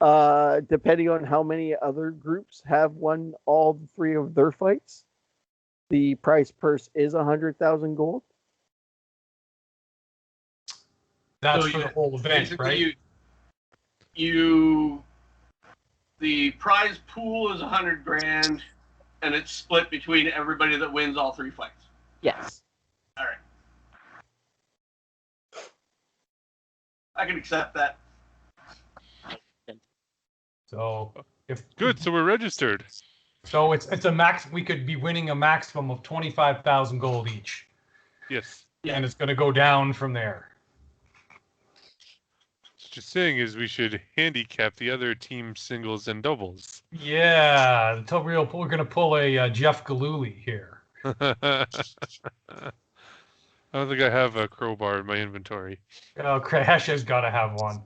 Depending on how many other groups have won all 3 of their fights, the prize purse is 100,000 gold. That's So for the whole event, basically right? The prize pool is 100 grand, and it's split between everybody that wins all 3 fights. Yes. All right. I can accept that. So Good, so we're registered. So it's a max. We could be winning a maximum of 25,000 gold each. Yes. Yeah. And it's going to go down from there. What you're saying is we should handicap the other team singles and doubles. Yeah, we're going to pull a Jeff Galooly here. I don't think I have a crowbar in my inventory. Oh, Hesha's got to have one.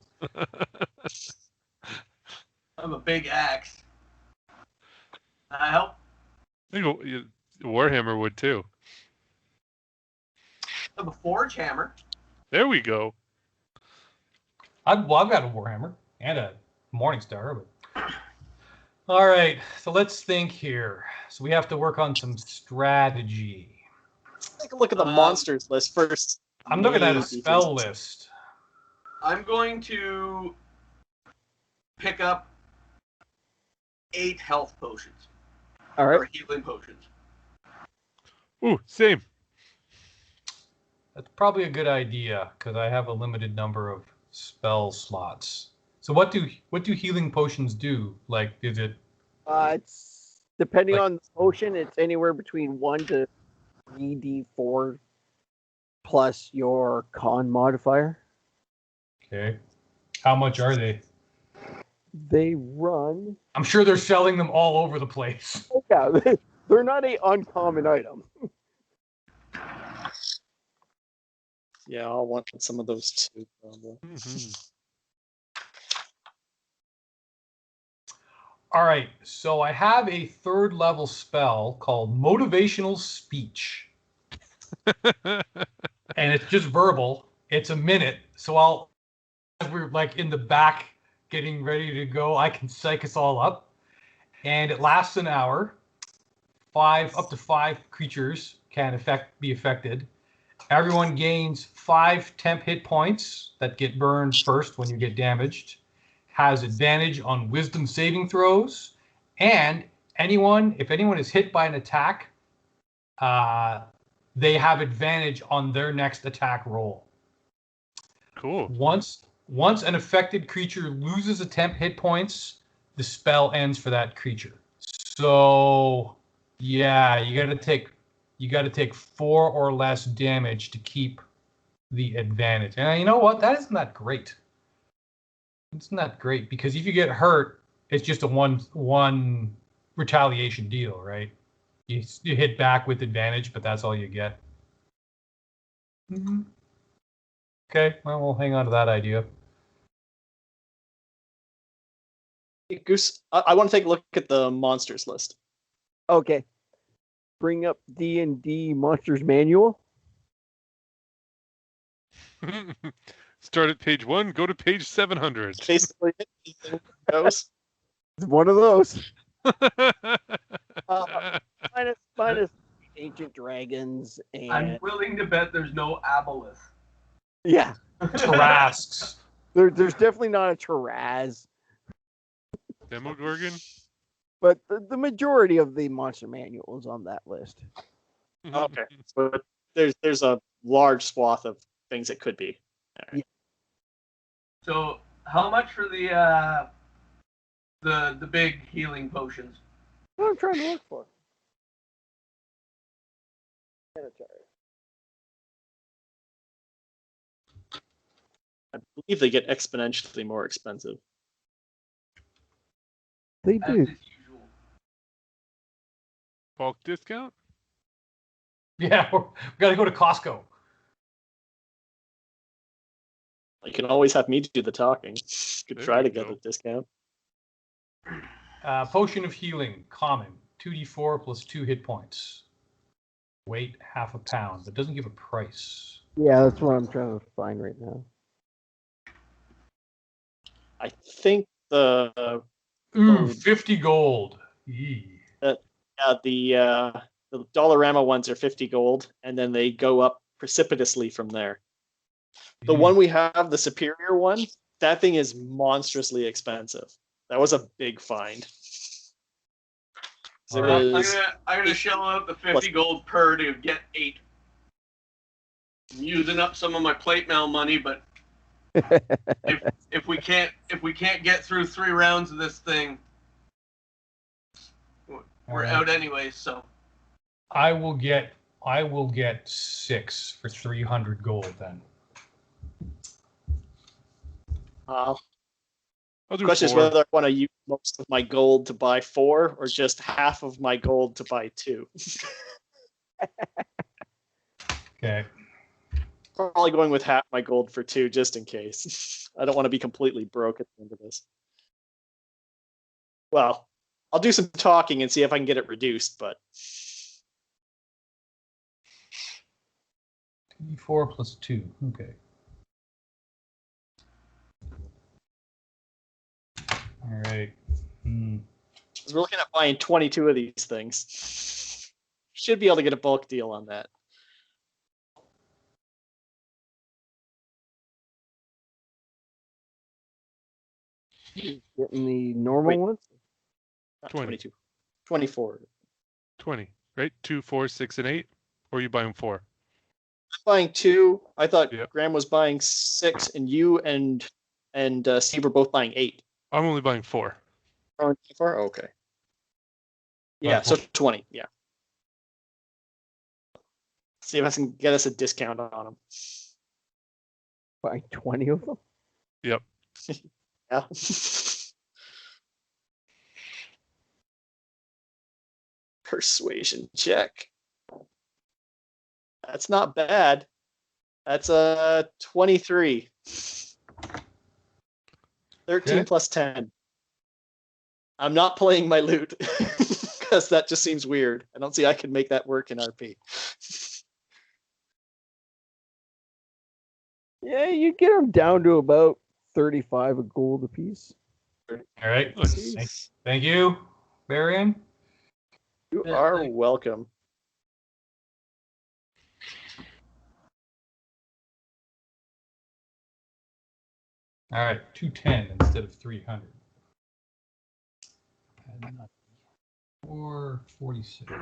I'm a big axe. I help. I think Warhammer would too. I'm a forge hammer. There we go. I've got a Warhammer and a Morningstar. But... All right, so let's think here. So we have to work on some strategy. Take a look at the monsters list first. I'm looking at a spell list. I'm going to pick up 8 health potions. All right. Or healing potions. Ooh, same. That's probably a good idea because I have a limited number of spell slots. So what do healing potions do? Like, is it It's depending Like- on the potion, it's anywhere between 1 to 3d4 plus your con modifier. okay? How much are they? They run. I'm sure they're selling them all over the place. Oh, yeah, they're not an uncommon item. Yeah, I'll want some of those too, probably. Mhm. All right, so I have a 3rd level spell called Motivational Speech, and it's just verbal. It's a minute, so as we're like in the back getting ready to go, I can psych us all up, and it lasts an hour. Up to 5 creatures can be affected. Everyone gains 5 temp hit points that get burned first when you get damaged. Has advantage on wisdom saving throws, and if anyone is hit by an attack, they have advantage on their next attack roll. Cool. Once an affected creature loses a temp hit points, the spell ends for that creature. So yeah, you got to take 4 or less damage to keep the advantage. And you know what? That isn't that great. It's not great because if you get hurt, it's just a one retaliation deal, right? You hit back with advantage, but that's all you get. Mm-hmm. Okay, well, we'll hang on to that idea. Hey, Goose, I want to take a look at the monsters list. Okay. Bring up D&D Monsters Manual. Start at page 1, go to page 700. Basically, anything goes. It's one of those. Minus ancient dragons and I'm willing to bet there's no aboleth. yeah. Tarrasques. There's definitely not a Taraz, Demogorgon? but the majority of the monster manual is on that list. Okay, but there's a large swath of things it could be. All right. So how much for the big healing potions? What I'm trying to look for. I believe they get exponentially more expensive. They As do. is usual. Bulk discount? Yeah, we got to go to Costco. You can always have me do the talking. Could There try you to get go. a discount. Potion of Healing, common, 2d4 plus 2 hit points. Weight, half a pound, but doesn't give a price. Yeah, that's what I'm trying to find right now. I think the Ooh, 50 gold. Yee. the Dollarama ones are 50 gold, and then they go up precipitously from there. The one we have, the superior one, that thing is monstrously expensive. That was a big find. There Alright. is I'm gonna shell out the 50 gold per to get 8. I'm using up some of my plate mail money, but if we can't get through 3 rounds of this thing, we're Alright. out anyway. So I will get 6 for 300 gold then. I'll do question is 4. whether I want to use most of my gold to buy 4 or just half of my gold to buy 2. Okay. Probably going with half my gold for 2 just in case. I don't want to be completely broke at the end of this. Well, I'll do some talking and see if I can get it reduced, but 4 plus 2. Okay. All right. we're looking at buying 22 of these things. Should be able to get a bulk deal on that. Getting the normal Wait. ones? Not 20. 22. 24. 20, right? 2, 4, 6, and 8? Or are you buying 4? I'm buying 2. I thought Yep. Graham was buying 6, and you and and Steve are both buying 8. I'm only buying 4. Oh, 4? Okay. Yeah, so 20. Yeah. See if I can get us a discount on them. Buy 20 of them? Yep. Yeah. Persuasion check. That's not bad. That's a 23. 13 Okay. plus 10. I'm not playing my loot because that just seems weird. I don't see I can make that work in RP. Yeah, you get them down to about 35 of gold apiece. All right. Nice. Thank you, Barium. You Yeah, are thanks. welcome. All right, 210 instead of 300. Or 46.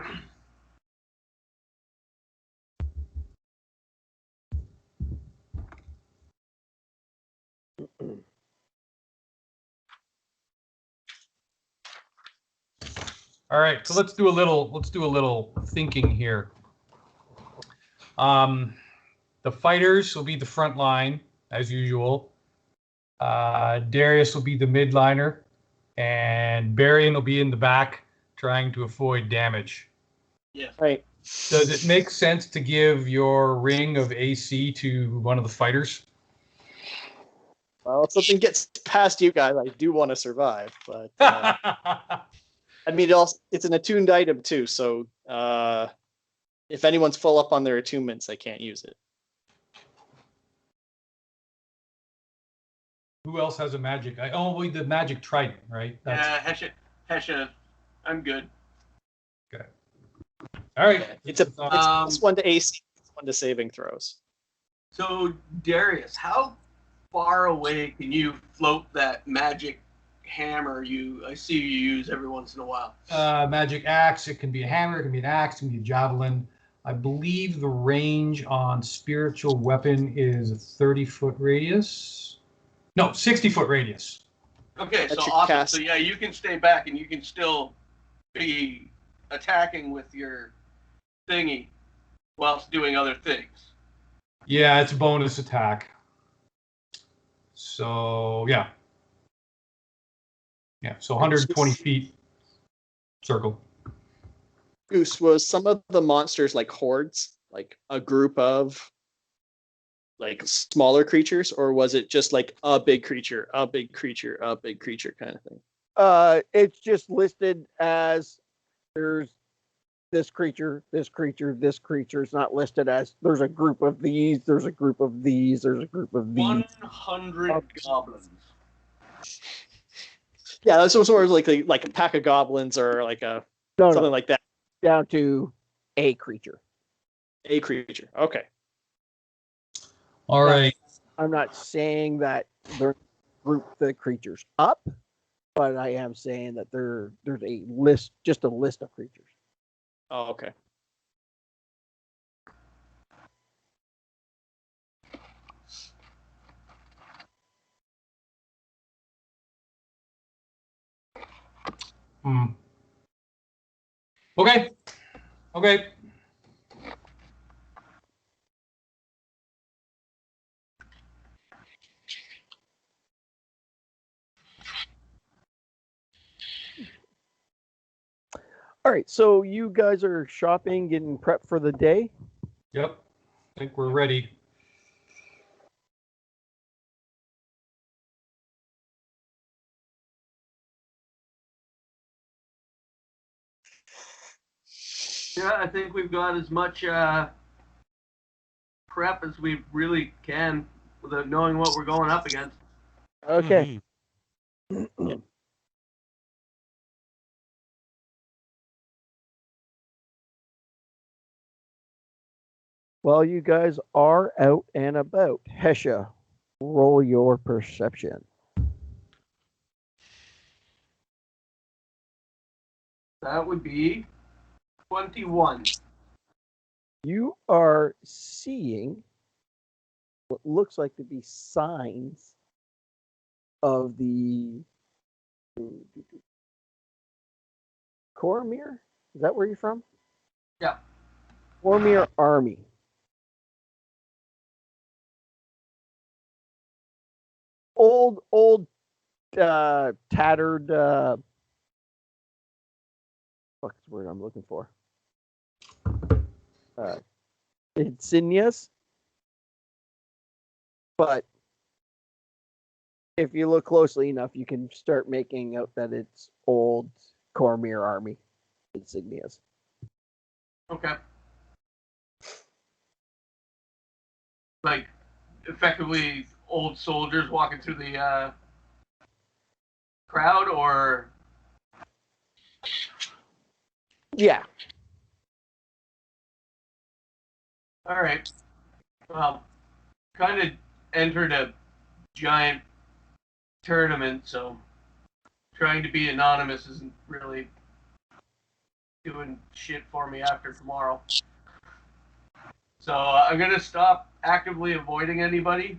All right, so let's do a little thinking here. The fighters will be the front line as usual. Darius will be the midliner, and Barium will be in the back trying to avoid damage. Yes. Right. Does it make sense to give your ring of AC to one of the fighters? Well, if something gets past you guys, I do want to survive, but I mean, it's an attuned item too, so if anyone's full up on their attunements, I can't use it. Who else has a magic? The magic trident, right? Yeah, Hesha, I'm good. Okay. All right. Yeah, it's plus 1 to AC, plus 1 to saving throws. So, Darius, how far away can you float that magic hammer I see you use every once in a while? Magic axe. It can be a hammer. It can be an axe. It can be a javelin. I believe the range on spiritual weapon is a 30-foot radius. No, 60-foot radius. Okay, That's so your awesome. cast. So yeah, you can stay back and you can still be attacking with your thingy whilst doing other things. Yeah, it's a bonus attack. So yeah. Yeah, so 120 feet circle. Goose, was some of the monsters like hordes, like a group of like smaller creatures, or was it just like a big creature, a big creature, a big creature kind of thing? It's just listed as there's this creature, this creature, this creature. It's not listed as there's a group of these, there's a group of these, there's a group of these. 100 goblins. Yeah, that's sort of like a pack of goblins or like something like that. Down to a creature. A creature. Okay. All right. I'm not saying that they're group the creatures up, but I am saying that there's a list, just a list of creatures. Oh, okay. Okay. Okay. All right, so you guys are shopping, getting prepped for the day. Yep. I think we're ready. Yeah, I think we've got as much prep as we really can without knowing what we're going up against. Okay. Mhm. Well, you guys are out and about. Hesha, roll your perception. That would be 21. You are seeing what looks like to be signs of the Cormier. Is that where you're from? Yeah. Cormier Army. Old, tattered. What's the word I'm looking for? Insignias. But if you look closely enough, you can start making out that it's old Cormier Army insignias. Okay. Like, effectively, old soldiers walking through the crowd, or Yeah. all right. Well, kind of entered a giant tournament, so trying to be anonymous isn't really doing shit for me after tomorrow. So I'm gonna stop actively avoiding anybody,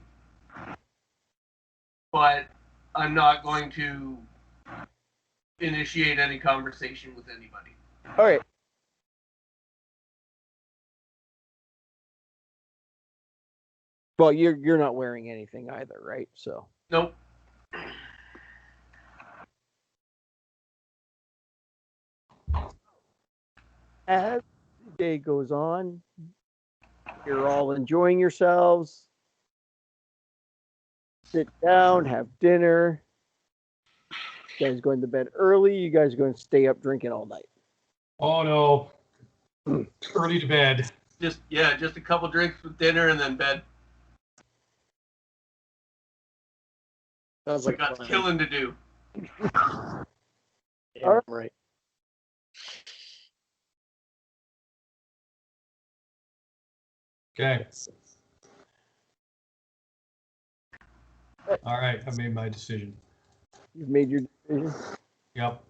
but I'm not going to initiate any conversation with anybody. All right. Well, you're not wearing anything either, right? So Nope. as the day goes on, you're all enjoying yourselves. Sit down, have dinner. You guys going to bed early? You guys are going to stay up drinking all night? Oh no. Early to bed. Just a couple drinks with dinner and then bed. Sounds We like got fun. killing to do. Yeah, All right. Okay. All right. I made my decision. You've made your decision. Yep.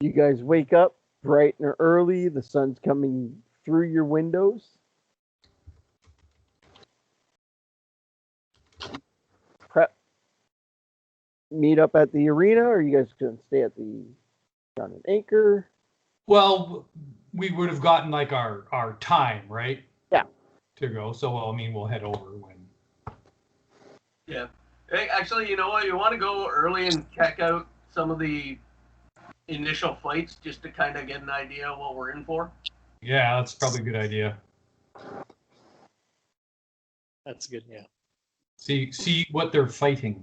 You guys wake up bright and early. The sun's coming through your windows. Prep. Meet up at the arena, or you guys going to stay at the on an anchor? Well, we would have gotten like our time, right? Yeah. To go. So, well, I mean, we'll head over when. Yeah. Hey, actually, you know what? You want to go early and check out some of the initial fights just to kind of get an idea of what we're in for. Yeah, that's probably a good idea. That's good. Yeah. See what they're fighting.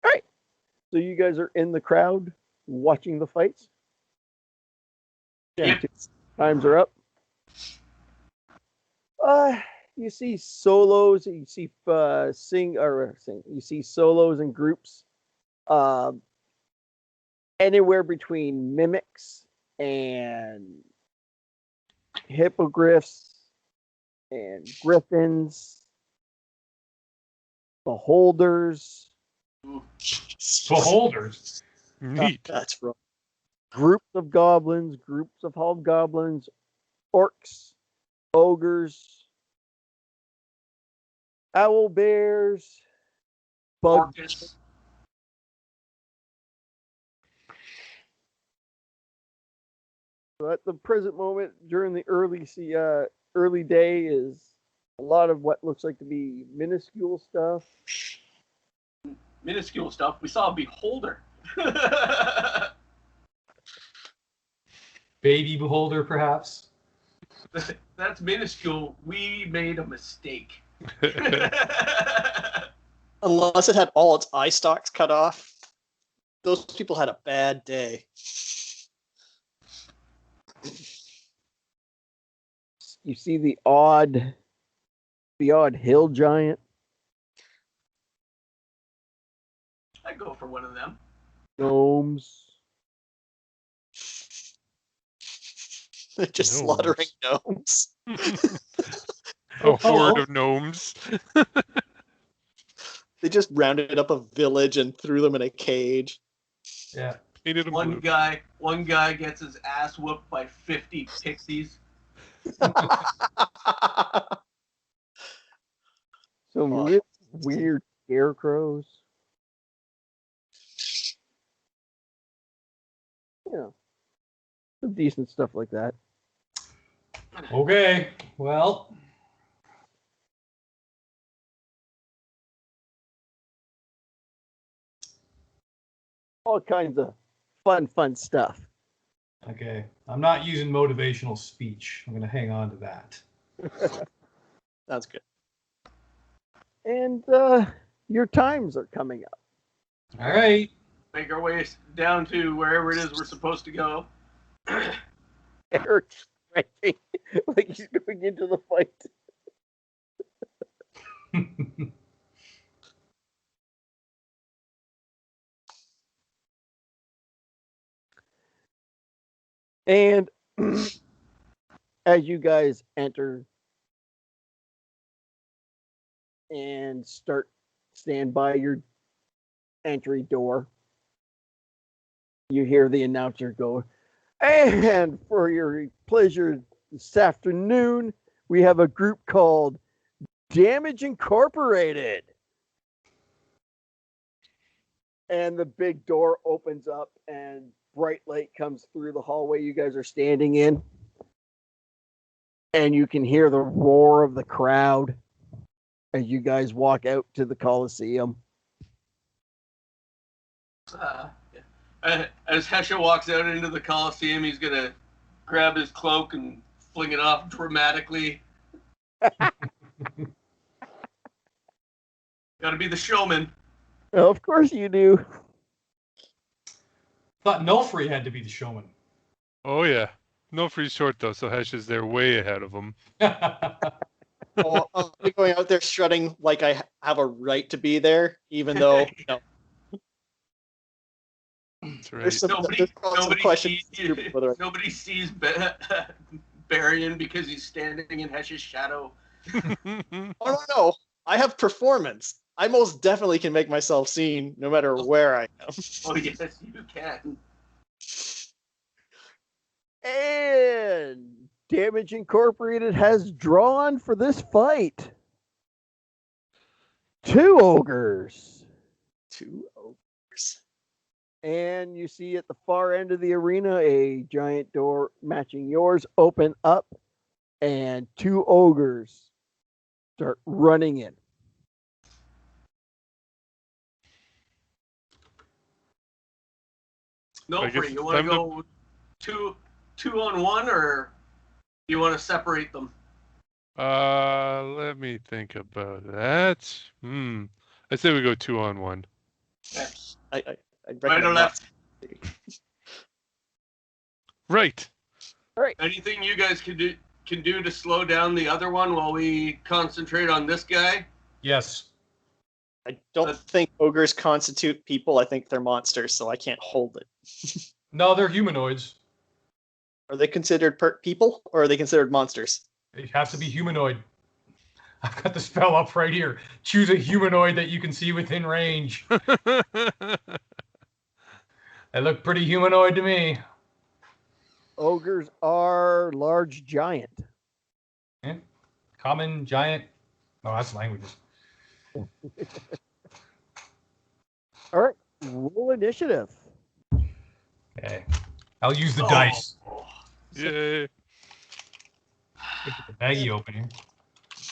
All right. So you guys are in the crowd watching the fights. Yep. Times are up. You see solos. You see You see solos and groups. Anywhere between mimics and hippogriffs and griffins, beholders, Beholders. Neat. That's wrong. groups of goblins, groups of hobgoblins, orcs, ogres, owl bears, bug. Orcus. So at the present moment, during the early day, is a lot of what looks like to be minuscule stuff. Minuscule stuff. We saw a beholder. Baby beholder, perhaps. That's minuscule. We made a mistake. Unless it had all its eye stalks cut off, those people had a bad day. You see the odd hill giant, I'd go for one of them. gnomes, They're just Gnomes. slaughtering gnomes. A horde of gnomes. They just rounded up a village and threw them in a cage. Yeah. Painted him One blue. guy gets his ass whooped by 50 pixies. Some Oh. really weird scarecrows. Yeah. Some decent stuff like that. Okay, well, All kinds of fun stuff. okay. I'm not using motivational speech. I'm going to hang on to that. That's good. And your times are coming up. All right. Make our way down to wherever it is we're supposed to go. Eric's stretching like he's going into the fight. And as you guys enter and stand by your entry door, you hear the announcer go, and for your pleasure this afternoon, we have a group called Damage Incorporated. And the big door opens up and bright light comes through the hallway you guys are standing in. And you can hear the roar of the crowd as you guys walk out to the Coliseum. As Hesha walks out into the Coliseum, he's going to grab his cloak and fling it off dramatically. Got to be the showman. Of course you do. Thought Nulfri had to be the showman. Oh yeah. Nulfri's short though, so Hesha's there way ahead of him. Oh, I'll be going out there strutting like I have a right to be there, even though That's right. there's some questions. Nobody sees Barium because he's standing in Hesha's shadow. Oh no, I have performance. I most definitely can make myself seen no matter where I am. Oh yes, you can. And Damage Incorporated has drawn for this fight 2 ogres. 2 ogres. And you see at the far end of the arena a giant door matching yours open up, and 2 ogres start running in. Nulfri, you want to go two on one, or do you want to separate them? Let me think about that. I say we go 2 on 1. I'd Right or left? Right. All right. Anything you guys can do to slow down the other one while we concentrate on this guy? Yes. I don't think ogres constitute people. I think they're monsters, so I can't hold it. No, they're humanoids. Are they considered people, or are they considered monsters? They have to be humanoid. I've got the spell up right here. Choose a humanoid that you can see within range. They look pretty humanoid to me. Ogres are large giant. Yeah. Common, giant. Oh, that's languages. All right, roll initiative. Okay. I'll use the dice. Yay. Get the baggie open here.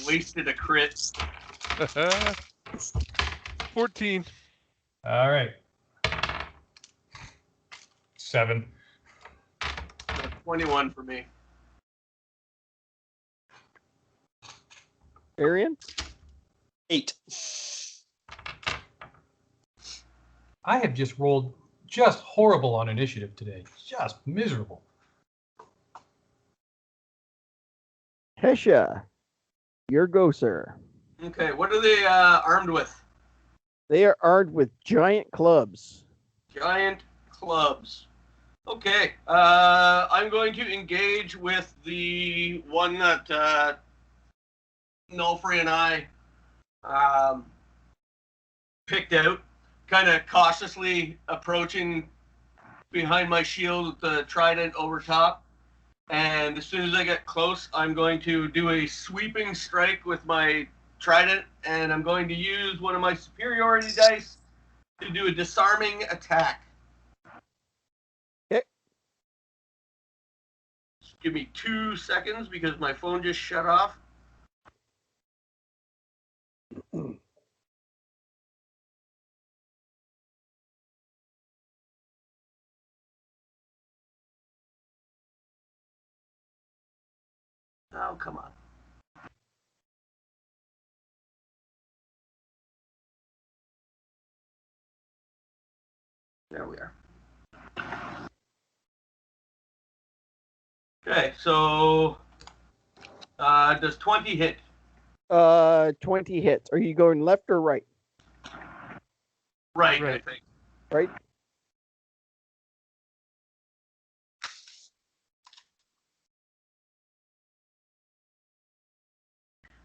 Wasted a crit. 14. All right. 7. 21 for me. Arian? 8. I have just rolled just horrible on initiative today. Just miserable. Hesha, your go, sir. Okay, what are they armed with? They are armed with giant clubs. Giant clubs. Okay, I'm going to engage with the one that Nulfri and I picked out, kind of cautiously approaching behind my shield with the trident over top. And as soon as I get close, I'm going to do a sweeping strike with my trident, and I'm going to use one of my superiority dice to do a disarming attack. Okay. Just give me 2 seconds because my phone just shut off. Oh, come on. There we are. Okay, so does 20 hit? 20 hits. Are you going left or right? Right, I Right. think. Right.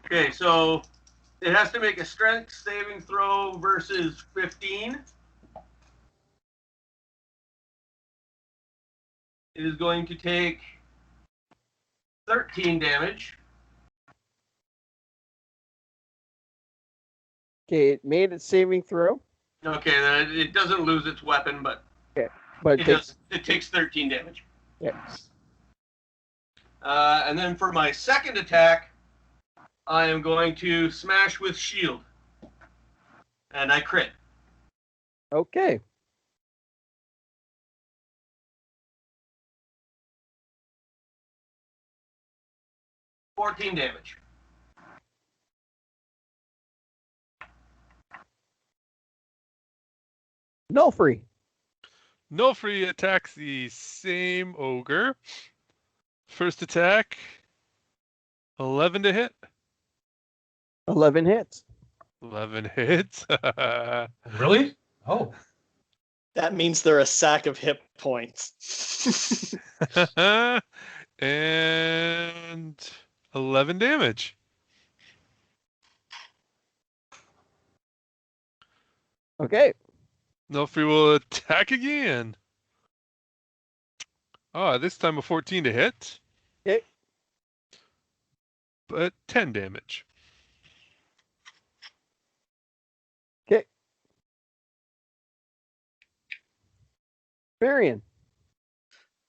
Okay, so it has to make a strength saving throw versus 15. It is going to take 13 damage. Okay, it made its saving throw, Okay, then it doesn't lose its weapon, but but it takes 13 damage. Yeah. And then for my second attack, I am going to smash with shield. And I crit. Okay. $14 damage. Nulfri. Nulfri attacks the same ogre. First attack, 11 to hit. 11 hits. 11 hits. Really? Oh. That means they're a sack of hit points. And 11 damage. Okay. Nulfri will attack again. Oh, this time a 14 to hit. Okay. But 10 damage. Okay. Barium.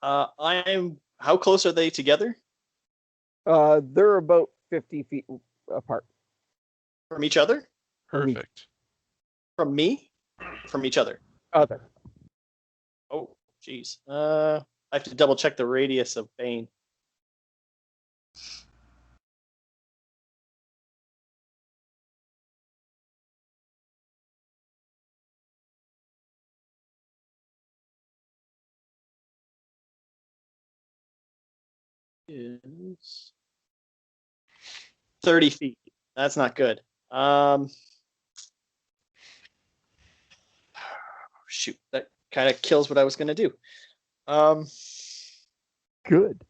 How close are they together They're about 50 feet apart. from each other? Perfect. From me? From each other? Other. Oh, jeez. I have to double check the radius of Bane. Is 30 feet. That's not good. Shoot, that kind of kills what I was going to do. Good.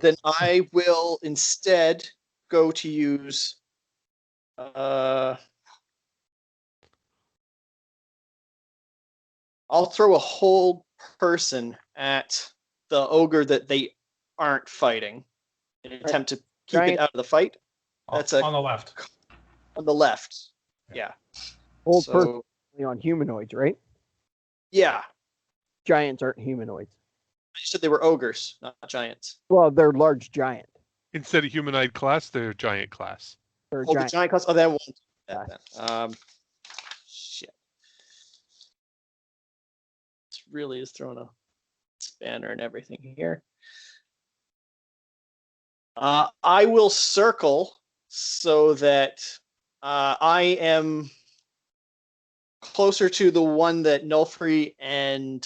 Then I will instead go to use I'll throw a whole person at the ogre that they aren't fighting in an attempt to keep it out of the fight. That's on the left. on the left. Yeah. Old So- person on humanoids, right? Yeah. Giants aren't humanoids. I said they were ogres, not giants. Well, they're large giant. Instead of humanoid class, they're giant class. They're Oh, the giant. giant class. Oh, that won't do that then. Shit. This really is throwing a spanner and everything here. I will circle so that I am closer to the one that Nulfri and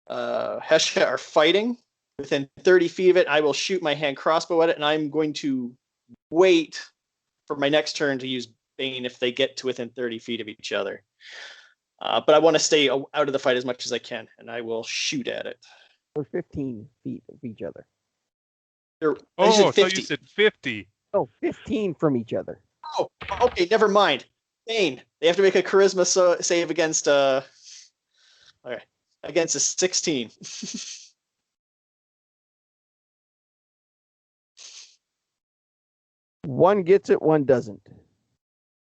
Hesha are fighting. Within 30 feet of it, I will shoot my hand crossbow at it, and I'm going to wait for my next turn to use Bane if they get to within 30 feet of each other. But I want to stay out of the fight as much as I can, and I will shoot at it. They're 15 feet of each other. I Oh, said I thought 50. you said 50. Oh, 15 from each other. Oh, okay, never mind. Bane. They have to make a charisma save against. Okay. against a 16. One gets it, one doesn't.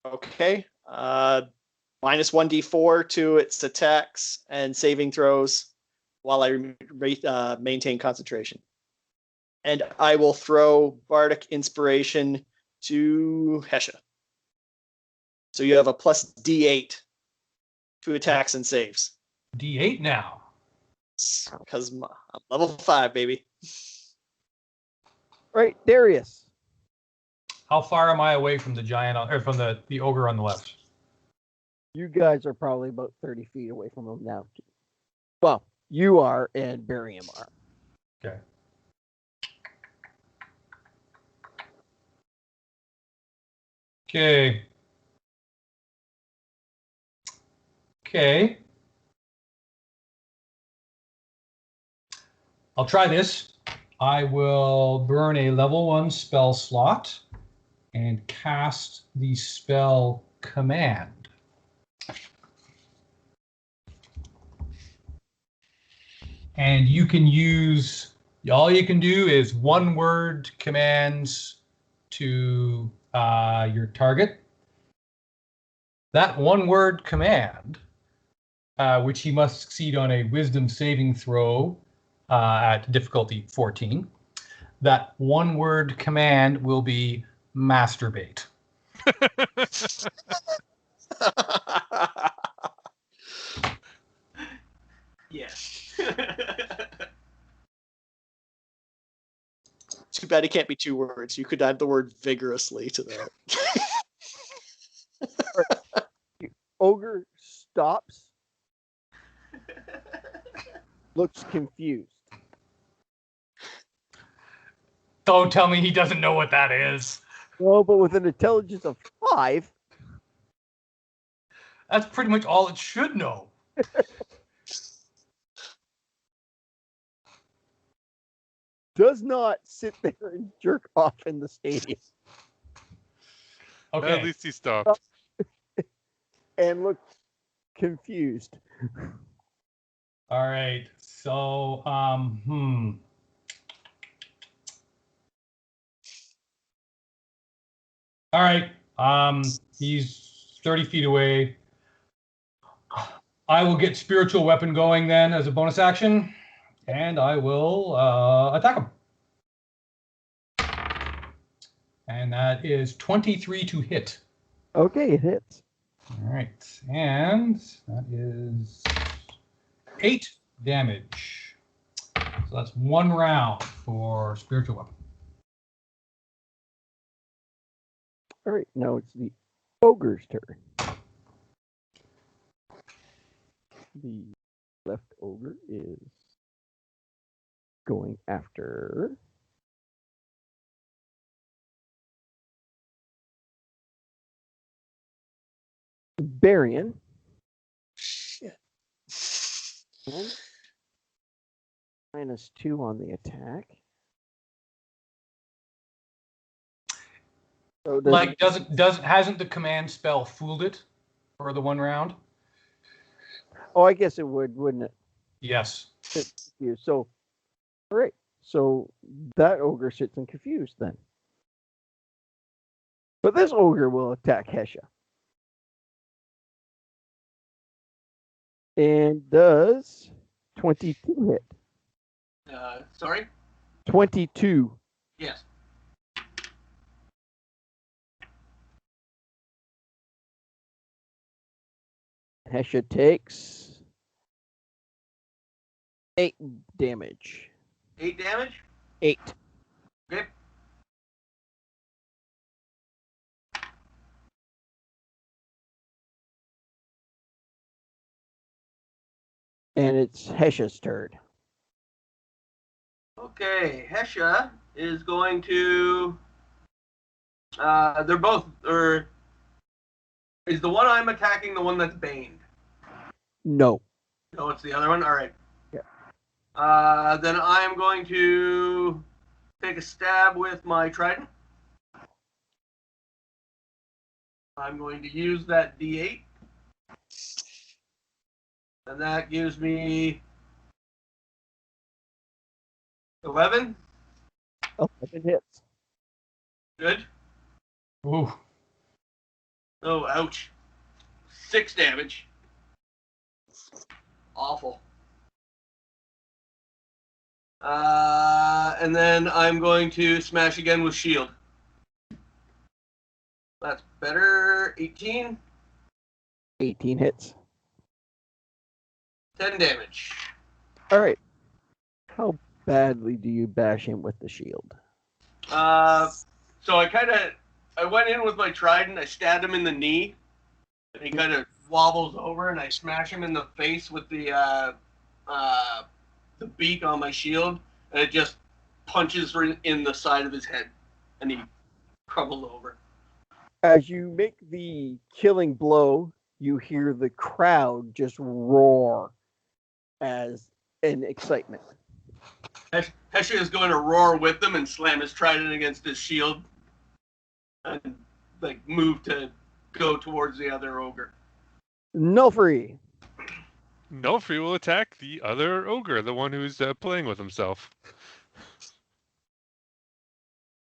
Okay. Minus 1d4 to its attacks and saving throws while I maintain concentration. And I will throw Bardic Inspiration to Hesha. So you have a plus D8 to attacks and saves. D8 now. Because I'm level 5, baby. Right, Darius. How far am I away from the giant or from the ogre on the left? You guys are probably about 30 feet away from him now. Well, you are and Barium are. Okay. Okay. Okay. I'll try this. I will burn a level 1 spell slot and cast the spell Command. And you can use, all you can do is one word commands to your target. That one word command, which he must succeed on a wisdom saving throw at difficulty 14. That one word command will be masturbate. Yes. Too bad it can't be 2 words. You could add the word vigorously to that. Ogre stops, looks confused. Don't tell me he doesn't know what that is. No, but with an intelligence of 5, That's pretty much all it should know. does not sit there and jerk off in the stadium Okay. At least he stopped. and look confused. All right. So, All right. He's 30 feet away. I will get spiritual weapon going then as a bonus action, and I will attack him. And that is 23 to hit. Okay, it hits. All right. And that is 8 damage. So that's 1 round for spiritual weapon. All right, now it's the ogre's turn. The left ogre is going after Barium. Shit. And -2 on the attack. So Hasn't the command spell fooled it for the 1 round? Oh, I guess it would, wouldn't it? Yes. So, all right. So that ogre sits and confused then. But this ogre will attack Hesha. And does 22 hit. Sorry? 22. Yes. Hesha takes 8 damage. 8 damage? 8. Okay. And it's Hesha's turn. Okay, Hesha is going to. They're both. Or is the one I'm attacking the one that's baned? No. No, it's the other one. All right. Yeah. Then I'm going to take a stab with my trident. I'm going to use that D8. And that gives me 11. 11 hits. Good. Ooh. Oh, ouch. 6 damage. Awful. And then I'm going to smash again with shield. That's better. 18. 18 hits. 10 damage. All right. How badly do you bash him with the shield? So I went in with my trident, I stabbed him in the knee, and he kind of wobbles over, and I smash him in the face with the beak on my shield, and it just punches in the side of his head, and he crumbled over. As you make the killing blow, you hear the crowd just roar as in excitement. Hesha is going to roar with them and slam his trident against his shield, and move to go towards the other ogre. Nulfri. Nulfri will attack the other ogre, the one who's playing with himself.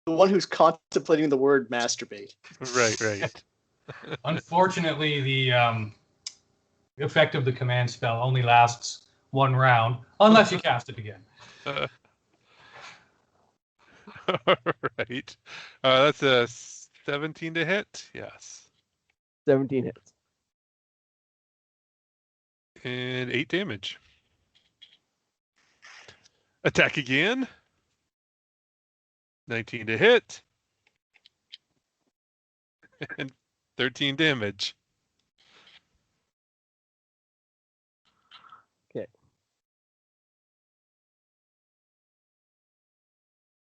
The one who's contemplating the word masturbate. Right. Unfortunately, the effect of the command spell only lasts 1 round, unless you cast it again. All right. That's a 17 to hit. Yes. 17 hits. And 8 damage. Attack again. 19 to hit. And 13 damage. Okay.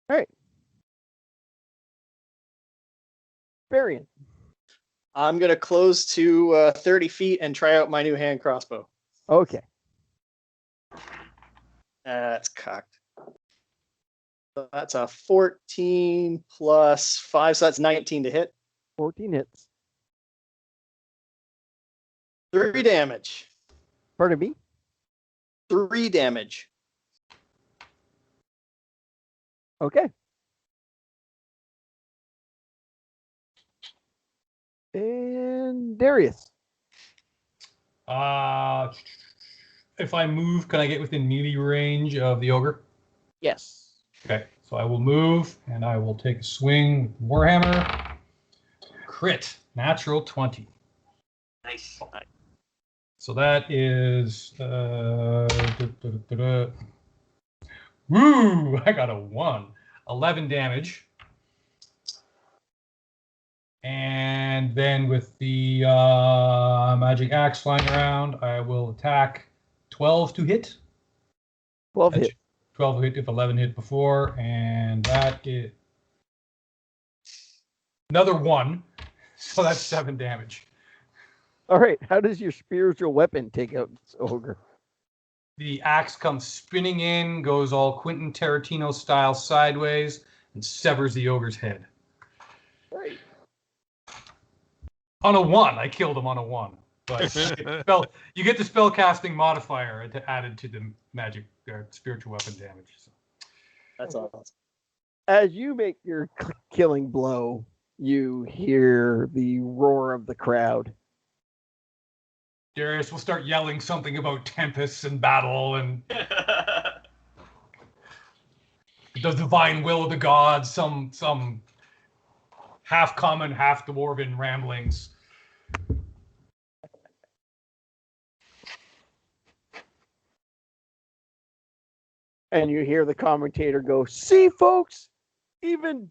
All right. Barium. I'm going to close to 30 feet and try out my new hand crossbow. Okay. That's cocked. So that's a 14 plus 5, so that's 19 to hit. 14 hits. 3 damage. Pardon me? 3 damage. Okay. And Darius. If I move, can I get within melee range of the ogre? Yes. Okay, so I will move, and I will take a swing with Warhammer. Crit, natural 20. Nice. So that is... Woo! I got a 1. 11 damage. And then with the magic axe flying around, I will attack 12 to hit. 12 hit. 12 hit if 11 hit before, and that is another 1. So that's 7 damage. All right. How does your spiritual weapon take out this ogre? The axe comes spinning in, goes all Quentin Tarantino style sideways, and severs the ogre's head. Right. On a 1, I killed him on a 1. But you get the spell casting modifier added to the magic spiritual weapon damage. So. That's awesome. As you make your killing blow, you hear the roar of the crowd. Darius will start yelling something about tempests and battle and the divine will of the gods, some half common, half dwarven ramblings. And you hear the commentator go, "See, folks, even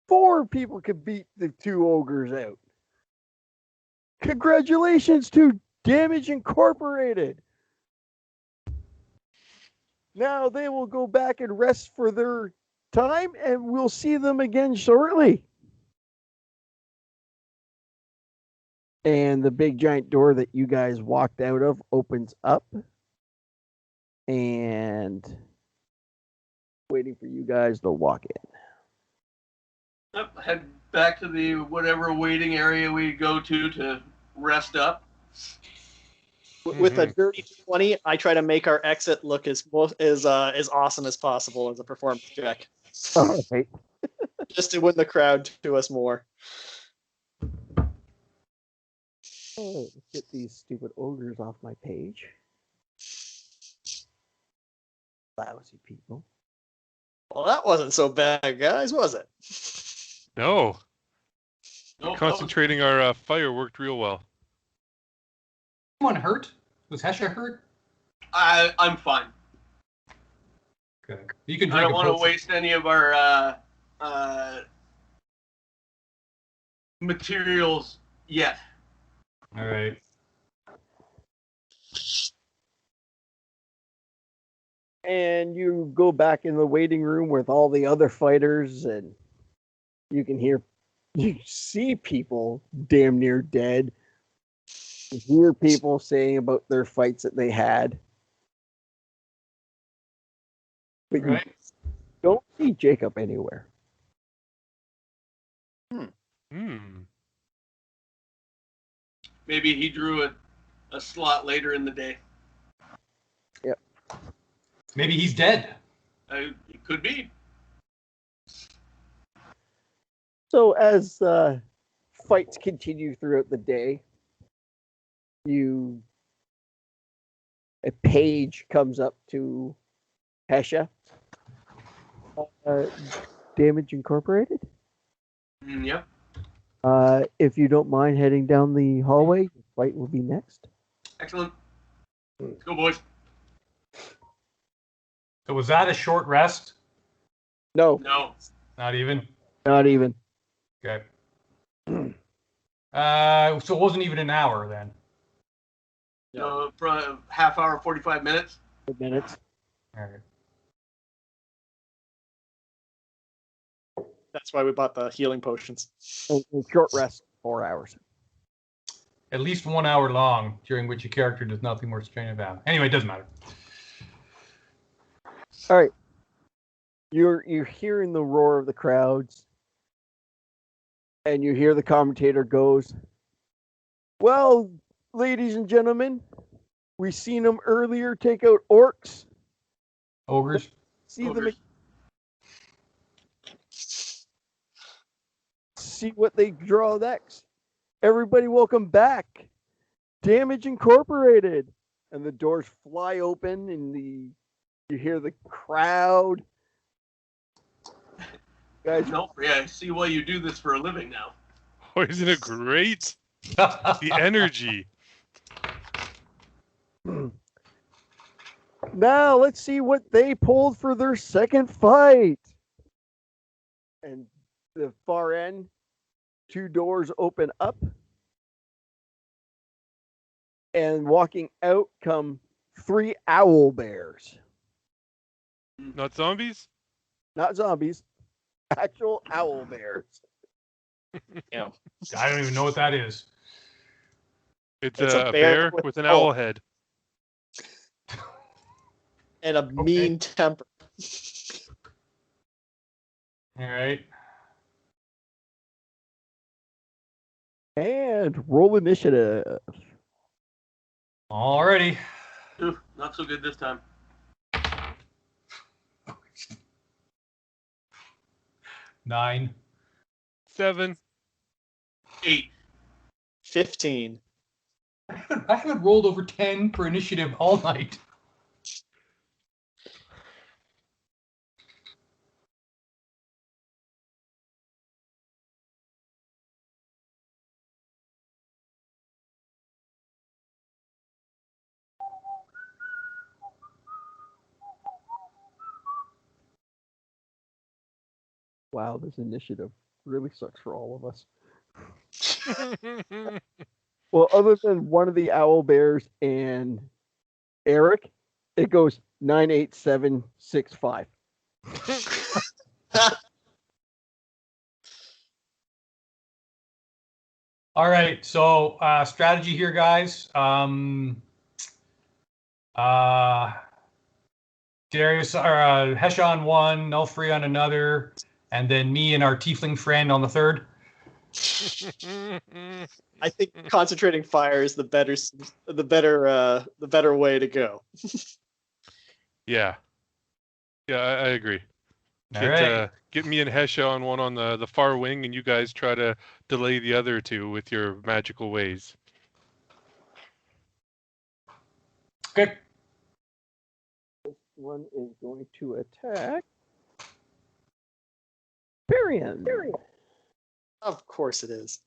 4 people could beat the 2 ogres out. Congratulations to Damage Incorporated. Now they will go back and rest for their time, and we'll see them again shortly." And the big giant door that you guys walked out of opens up. And waiting for you guys to walk in. Yep, head back to the whatever waiting area we go to rest up. With a dirty 20, I try to make our exit look as awesome as possible as a performance check, All right. just to win the crowd to us more. Oh, let's get these stupid ogres off my page. Lousy people. Well, that wasn't so bad, guys, was it? No. Nope, Concentrating our fire worked real well. Anyone hurt? Was Hesha hurt? I'm fine. Okay. You can I drink don't a want to potion. waste any of our materials yet. All right. And you go back in the waiting room with all the other fighters, and you see people damn near dead. You hear people saying about their fights that they had. But you Right. don't see Jacob anywhere. Maybe he drew a slot later in the day. Yep. Maybe he's dead. It could be. So as fights continue throughout the day, a page comes up to Hesha. Damage Incorporated. Yep. If you don't mind heading down the hallway, your fight will be next. Excellent. Let's go, boys. So was that a short rest? No, No. Not even. not even. Okay. So it wasn't even an hour then. No, for a half hour, 45 minutes. 5 minutes. All right. That's why we bought the healing potions. And short rest, 4 hours. At least 1 hour long, during which your character does nothing worth straining about. Anyway, it doesn't matter. All right. You're hearing the roar of the crowds, and you hear the commentator goes, "Well, ladies and gentlemen, we seen them earlier take out orcs. Ogres. See them, Ogres. see what they draw next. Everybody, welcome back, Damage Incorporated." And the doors fly open, and you hear the crowd. Guys, Nulfri, I see why you do this for a living now. Oh, isn't it great? The energy. now let's see what they pulled for their second fight. And the far end, 2 doors open up. And walking out come 3 owl bears. Not zombies? Not zombies, actual owl bears. Yeah. I don't even know what that is. It's It's a bear with an owl head. And a mean temper. All right. And roll initiative. Alrighty. Ooh, not so good this time. 9. 7. 8. 15. I haven't rolled over 10 for initiative all night. Wow, this initiative really sucks for all of us. Well, other than one of the owl bears and Eric, it goes 98765. All right, so strategy here, guys. Darius, or Hesha on one, Nulfri on another, and then me and our tiefling friend on the third. I think concentrating fire is the better way to go. Yeah. Yeah, I agree. All right. Get me and Hesha on one on the far wing, and you guys try to delay the other two with your magical ways. Okay. One is going to attack Barium. Of course it is.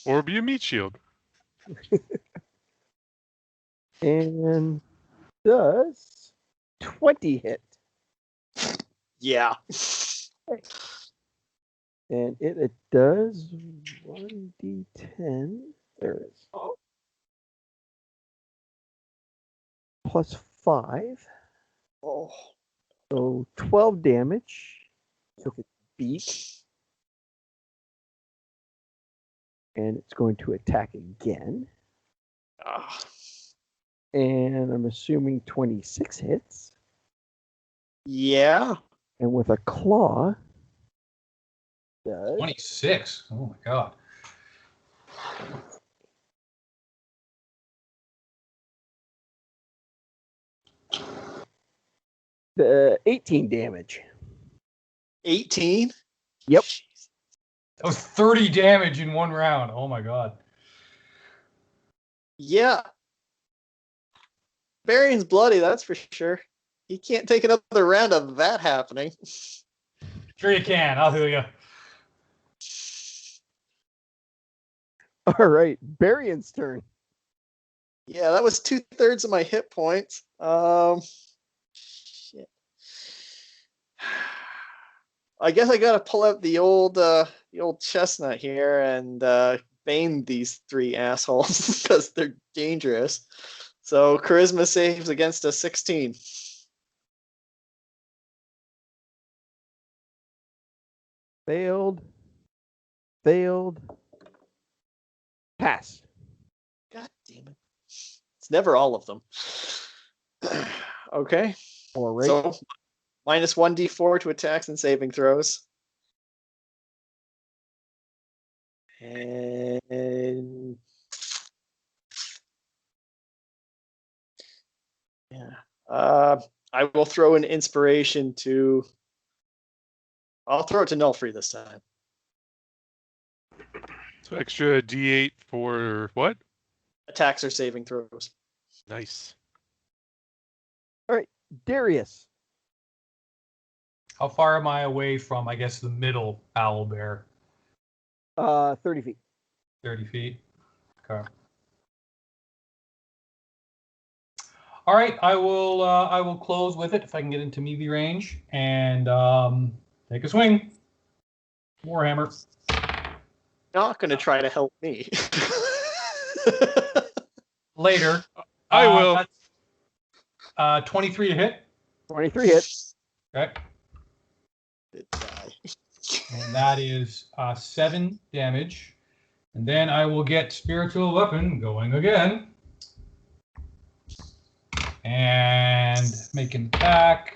Or be a meat shield. And does 20 hit. Yeah. And it does 1d10. There it is. Plus 5. Oh. So 12 damage. So it's beak. And it's going to attack again. Ah. And I'm assuming 26 hits. Yeah. And with a claw, does 26. Oh my god. the 18 damage. 18? Yep. That was 30 damage in one round. Oh my god. Yeah. Barium's bloody, that's for sure. He can't take another round of that happening. Sure you can. I'll heal you. All right, Barium's turn. Yeah, that was 2/3 of my hit points. Shit. I guess I gotta pull out the old chestnut here and bane these three assholes because they're dangerous. So charisma saves against a 16. Failed. Pass. God damn it! It's never all of them. Okay. All right. So minus 1d4 to attacks and saving throws. And yeah, I will throw an inspiration to. I'll throw it to Nulfri this time. So extra D8 for what? Attacks or saving throws. Nice. All right, Darius. How far am I away from, I guess, the middle owl bear? 30 feet. 30 feet. Okay. All right, I will close with it if I can get into melee range and take a swing. Warhammer. Not going to try to help me. Later. I will. That's 23 to hit. 23 hits. Okay. Did die. And that is 7 damage. And then I will get Spiritual Weapon going again. And make an attack.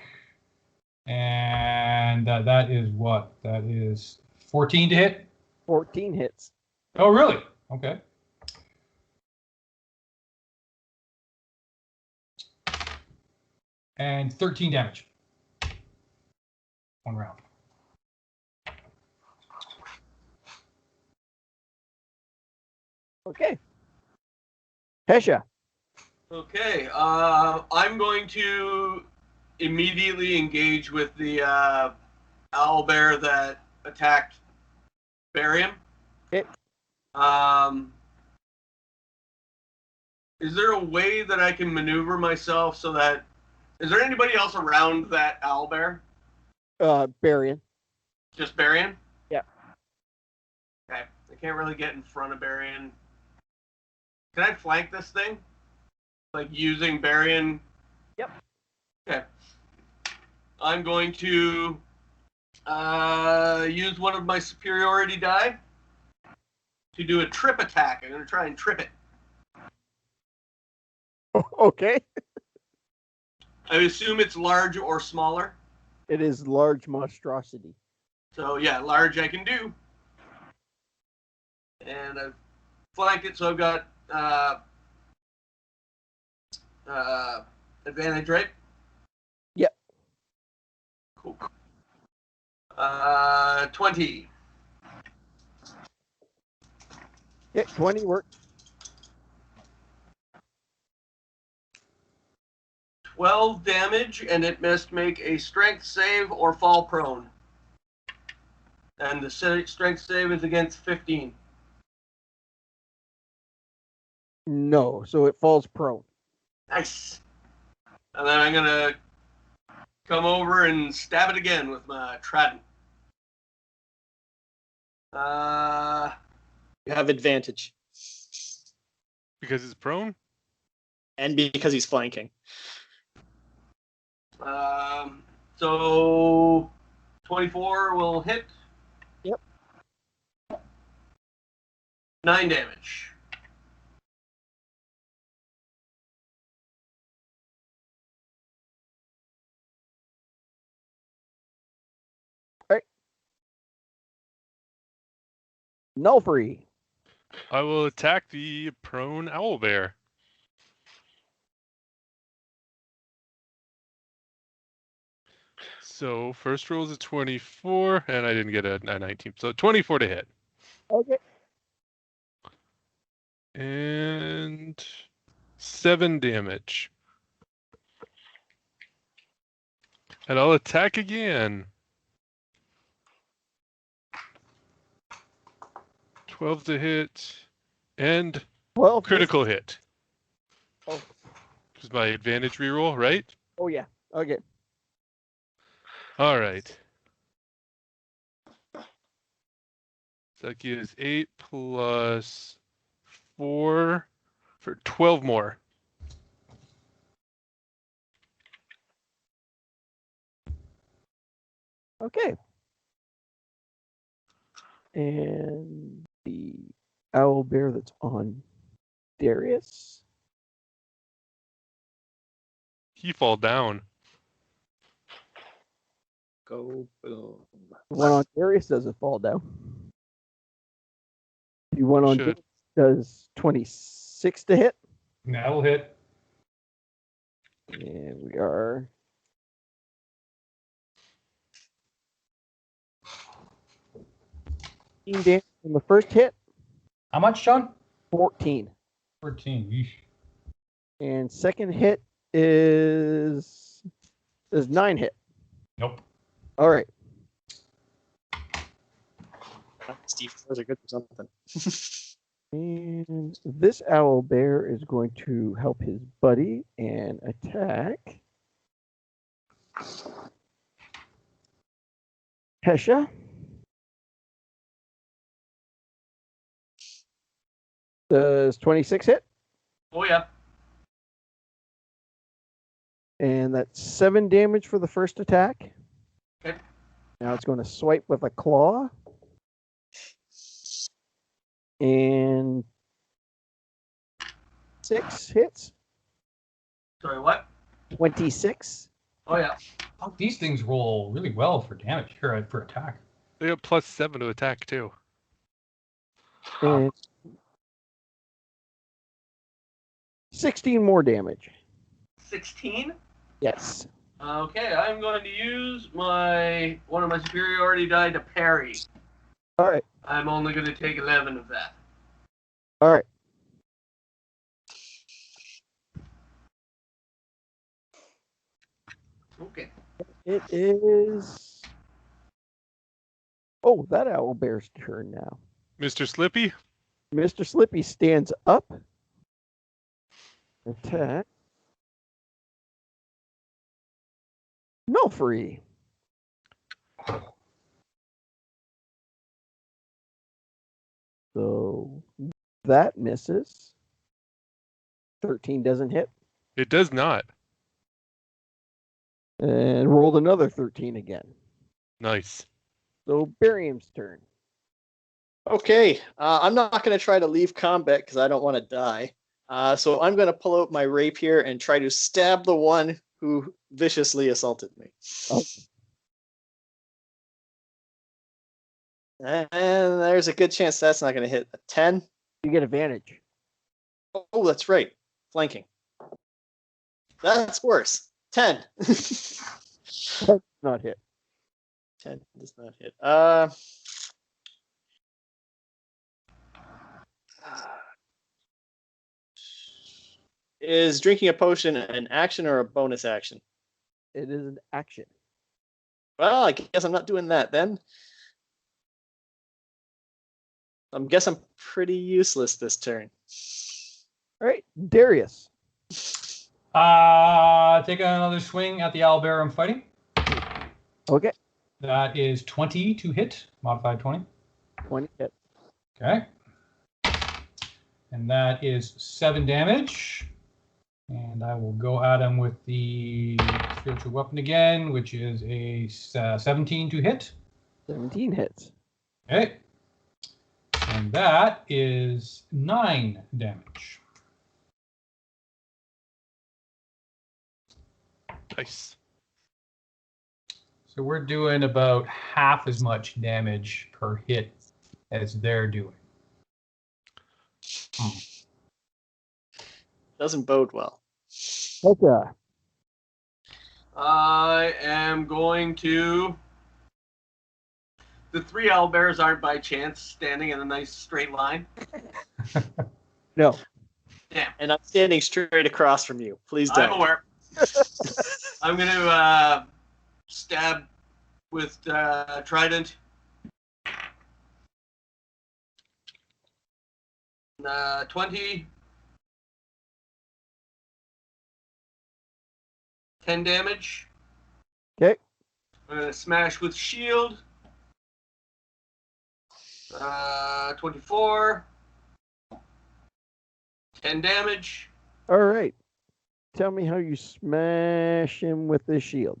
And that is what? That is 14 to hit? 14 hits. Oh, really? Okay. And 13 damage. One round. Okay. Hesha. Okay, I'm going to immediately engage with the owl bear that attacked Barium. Okay. Is there a way that I can maneuver myself so that... Is there anybody else around that owl bear? Barium. Just Barium? Yeah. Okay, I can't really get in front of Barium. Can I flank this thing? Like using Barium? Yep. Okay. I'm going to use one of my superiority die to do a trip attack. I'm going to try and trip it. Okay. I assume it's large or smaller. It is large monstrosity. So yeah, large I can do. And I've flanked it, so I've got advantage, right? Yep. Cool. 20. Yeah, 20 work. 12 damage, and it must make a strength save or fall prone. And the strength save is against 15. No, so it falls prone. Nice. And then I'm going to come over and stab it again with my trident. You have advantage. Because it's prone? And because he's flanking. So 24 will hit. Yep. 9 damage. Nulfri. I will attack the prone owlbear. So first roll is a 24, and I didn't get a 19. So 24 to hit. Okay. And 7 damage. And I'll attack again. 12 to hit. And 12 critical hit. Oh. This is my advantage reroll, right? Oh, yeah. Okay. All right. So that gives 8 plus 4 for 12 more. Okay. And the owl bear that's on Darius. He fall down. Go boom. The one on Darius doesn't fall down. The one on Should. Darius does 26 to hit. That'll hit. And we are. Damage on the first hit, How much, John? 14. 14. Yeesh. And second hit is 9 hit. Nope. All right. Steve, those are good for something. And this owl bear is going to help his buddy and attack Hesha. Does 26 hit? Oh, yeah. And that's 7 damage for the first attack. Okay. Now it's going to swipe with a claw. And 6 hits. Sorry, what? 26. Oh, yeah. Oh, these things roll really well for damage or for attack. They got plus 7 to attack too. And 16 more damage. 16? Yes. Okay, I'm going to use one of my superiority die to parry. All right. I'm only going to take 11 of that. All right. Okay. It is. Oh, that owl bear's turn now. Mr. Slippy? Mr. Slippy stands up. Attack. Nulfri. So that misses. 13 doesn't hit. It does not. And rolled another 13 again. Nice. So Barium's turn. Okay, I'm not going to try to leave combat because I don't want to die. So I'm going to pull out my rapier and try to stab the one who viciously assaulted me. Oh. And there's a good chance that's not going to hit. A 10. You get advantage. Oh, that's right. Flanking. That's worse. 10. Not hit. 10 does not hit. Is drinking a potion an action or a bonus action? It is an action. Well, I guess I'm not doing that then. I guess I'm pretty useless this turn. All right, Darius. Take another swing at the owlbear I'm fighting. Okay. That is 20 to hit, modified 20. 20 hit. Okay. And that is 7 damage. And I will go at him with the spiritual weapon again, which is a 17 to hit. 17 hits. Okay. And that is 9 damage. Nice. So we're doing about half as much damage per hit as they're doing. Doesn't bode well. Okay. I am going to. The 3 owlbears aren't by chance standing in a nice straight line. No. Damn. And I'm standing straight across from you. Please don't. I'm aware. I'm going to stab with trident. 20. 10 damage. Okay. I'm going to smash with shield. 24. 10 damage. All right. Tell me how you smash him with the shield.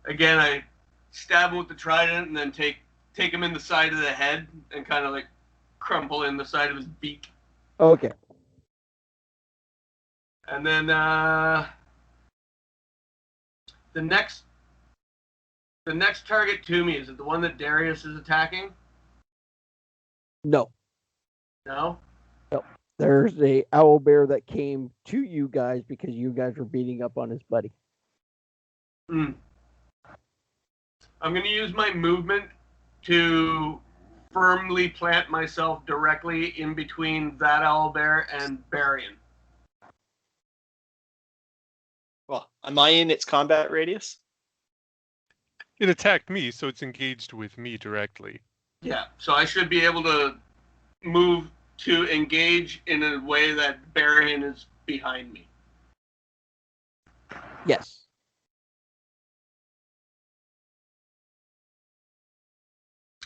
Again, I stab him with the trident and then take him in the side of the head and kind of like crumple in the side of his beak. Okay. And then the next target to me, is it the one that Darius is attacking? No. No? There's a owlbear that came to you guys because you guys were beating up on his buddy. I'm going to use my movement to firmly plant myself directly in between that owlbear and Barium. Well, am I in its combat radius? It attacked me, so it's engaged with me directly. Yeah, so I should be able to move to engage in a way that Barium is behind me. Yes.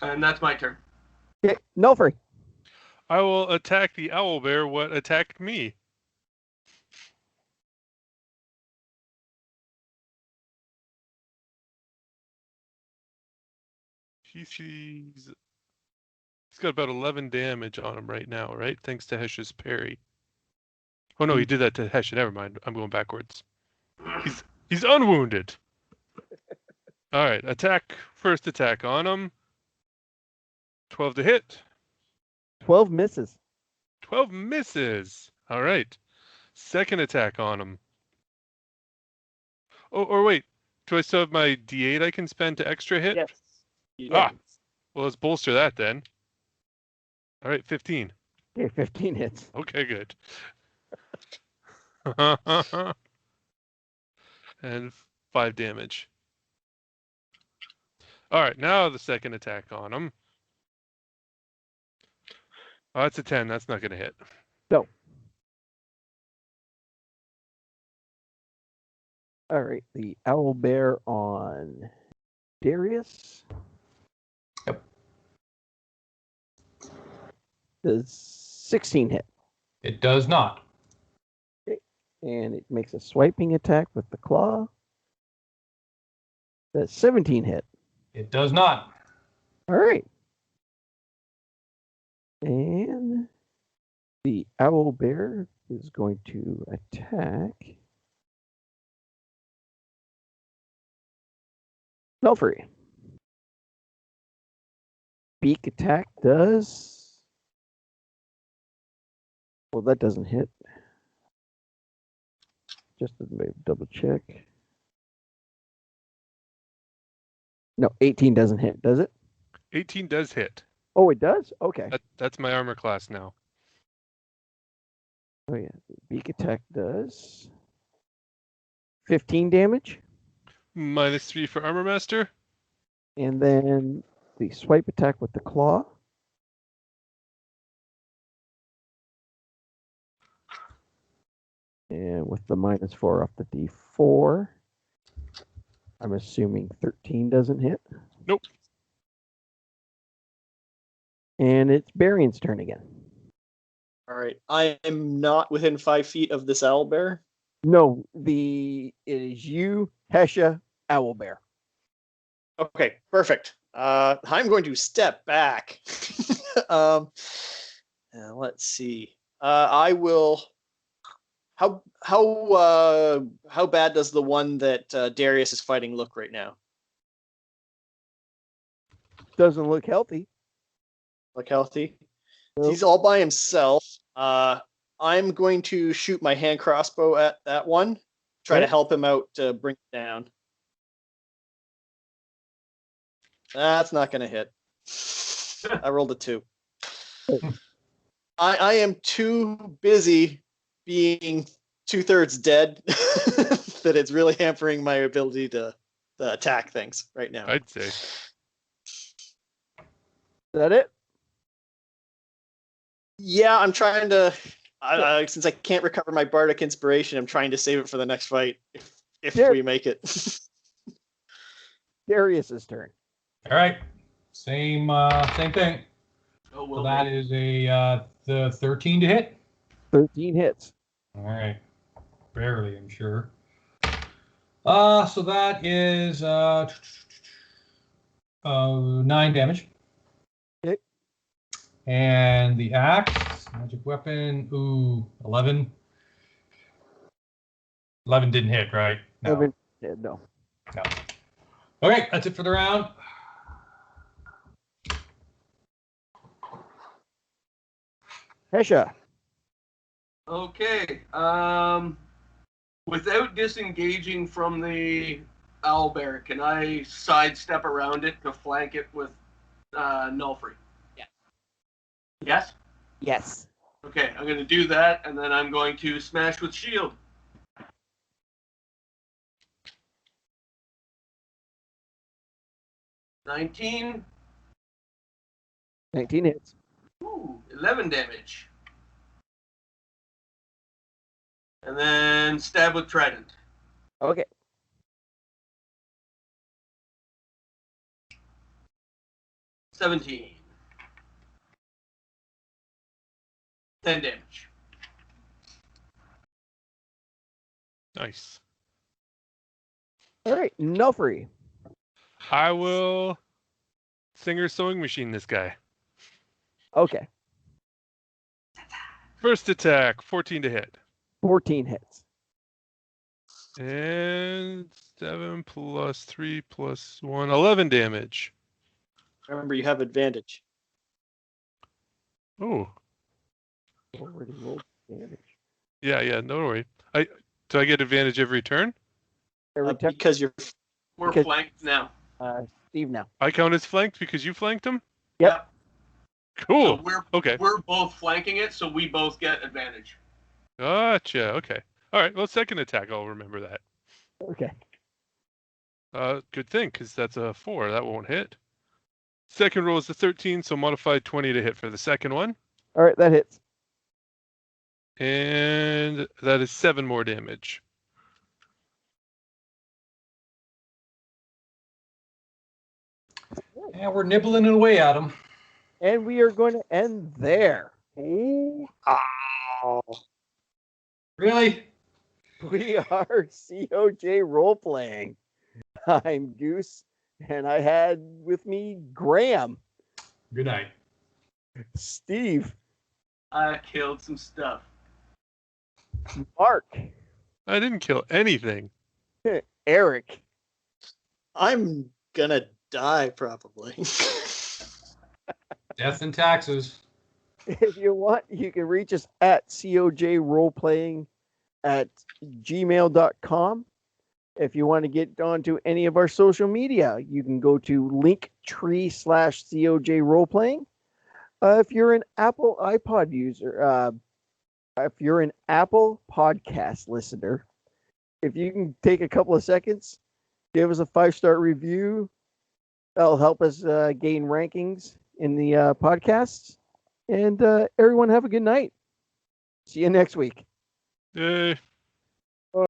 And that's my turn. Okay. Nulfri. I will attack the owlbear. What attacked me? He's got about 11 damage on him right now, right? Thanks to Hesha's parry. Oh no, he did that to Hesha. Never mind. I'm going backwards. He's unwounded. All right, first attack on him. 12 to hit. 12 misses. 12 misses. All right. Second attack on him. Oh, or wait. Do I still have my D8 I can spend to extra hit? Yes. You Ah. do. Well, let's bolster that then. All right, 15. Okay, 15 hits. Okay, good. And 5 damage. All right, now the second attack on him. Oh, that's a 10. That's not going to hit. No. All right, the owlbear on Darius. Yep. Does 16 hit. It does not. And it makes a swiping attack with the claw. That's 17 hit. It does not. All right. And the owlbear is going to attack Nulfri. Beak attack does. Well, that doesn't hit. Just to double check. No, 18 doesn't hit, does it? 18 does hit. Oh, it does? Okay. That's my armor class now. Oh, yeah. Beak attack does 15 damage. -3 for armor master. And then the swipe attack with the claw. And with the -4 off the D4, I'm assuming 13 doesn't hit. Nope. And it's Barium's turn again. All right. I am not within 5 feet of this owlbear. No, it is you, Hesha, Owlbear. Okay, perfect. I'm going to step back. Let's see. I will. How bad does the one that Darius is fighting look right now? Doesn't look healthy. Look healthy. Nope. He's all by himself. I'm going to shoot my hand crossbow at that one. Try to help him out to bring it down. That's not going to hit. I rolled a 2. I am too busy being 2/3 dead that it's really hampering my ability to attack things right now. I'd say. Is that it? Yeah, I'm trying to. Since I can't recover my bardic inspiration, I'm trying to save it for the next fight if we make it. Darius's turn. All right. Same thing. Oh, So well, that is the 13 to hit. 13 hits. All right. Barely, I'm sure. So that is 9 damage. Okay. And the axe, magic weapon, 11. 11 didn't hit, right? No. No. No. Okay, that's it for the round. Hesha. Okay. Without disengaging from the owlbear, can I sidestep around it to flank it with Nulfri? Yeah. Yes? Yes. Okay, I'm going to do that, and then I'm going to smash with shield. $19. 19 hits. Ooh, 11 damage. And then stab with trident. Okay. $17. 10 damage. Nice. All right. Nulfri. I will Singer sewing machine this guy. Okay. First attack, 14 to hit. 14 hits. And 7 plus 3 plus 1, 11 damage. Remember, you have advantage. Oh. Already rolled damage. Yeah, no worry. Do I get advantage every turn? Every time. Because you're. We're Because- flanked now. Steve now. I count as flanked because you flanked him? Yep. Cool. So Okay. we're both flanking it, so we both get advantage. Gotcha. Okay. All right. Well, second attack, I'll remember that. Okay. Good thing, because that's a 4. That won't hit. Second roll is a 13, so modified 20 to hit for the second one. All right, that hits. And that is 7 more damage. And we're nibbling away at him. And we are going to end there. Oh. Really? We are COJ role playing. I'm Goose, and I had with me Graham, Good night. Steve, I killed some stuff. Mark, I didn't kill anything. Eric, I'm gonna die probably. Death and taxes. If you want, you can reach us at cojroleplaying@gmail.com. If you want to get onto any of our social media, you can go to linktree/COJ roleplaying. If you're an Apple iPod user, if you're an Apple podcast listener, if you can take a couple of seconds, give us a 5-star review. That'll help us gain rankings in the podcasts. And everyone have a good night. See you next week. Yay.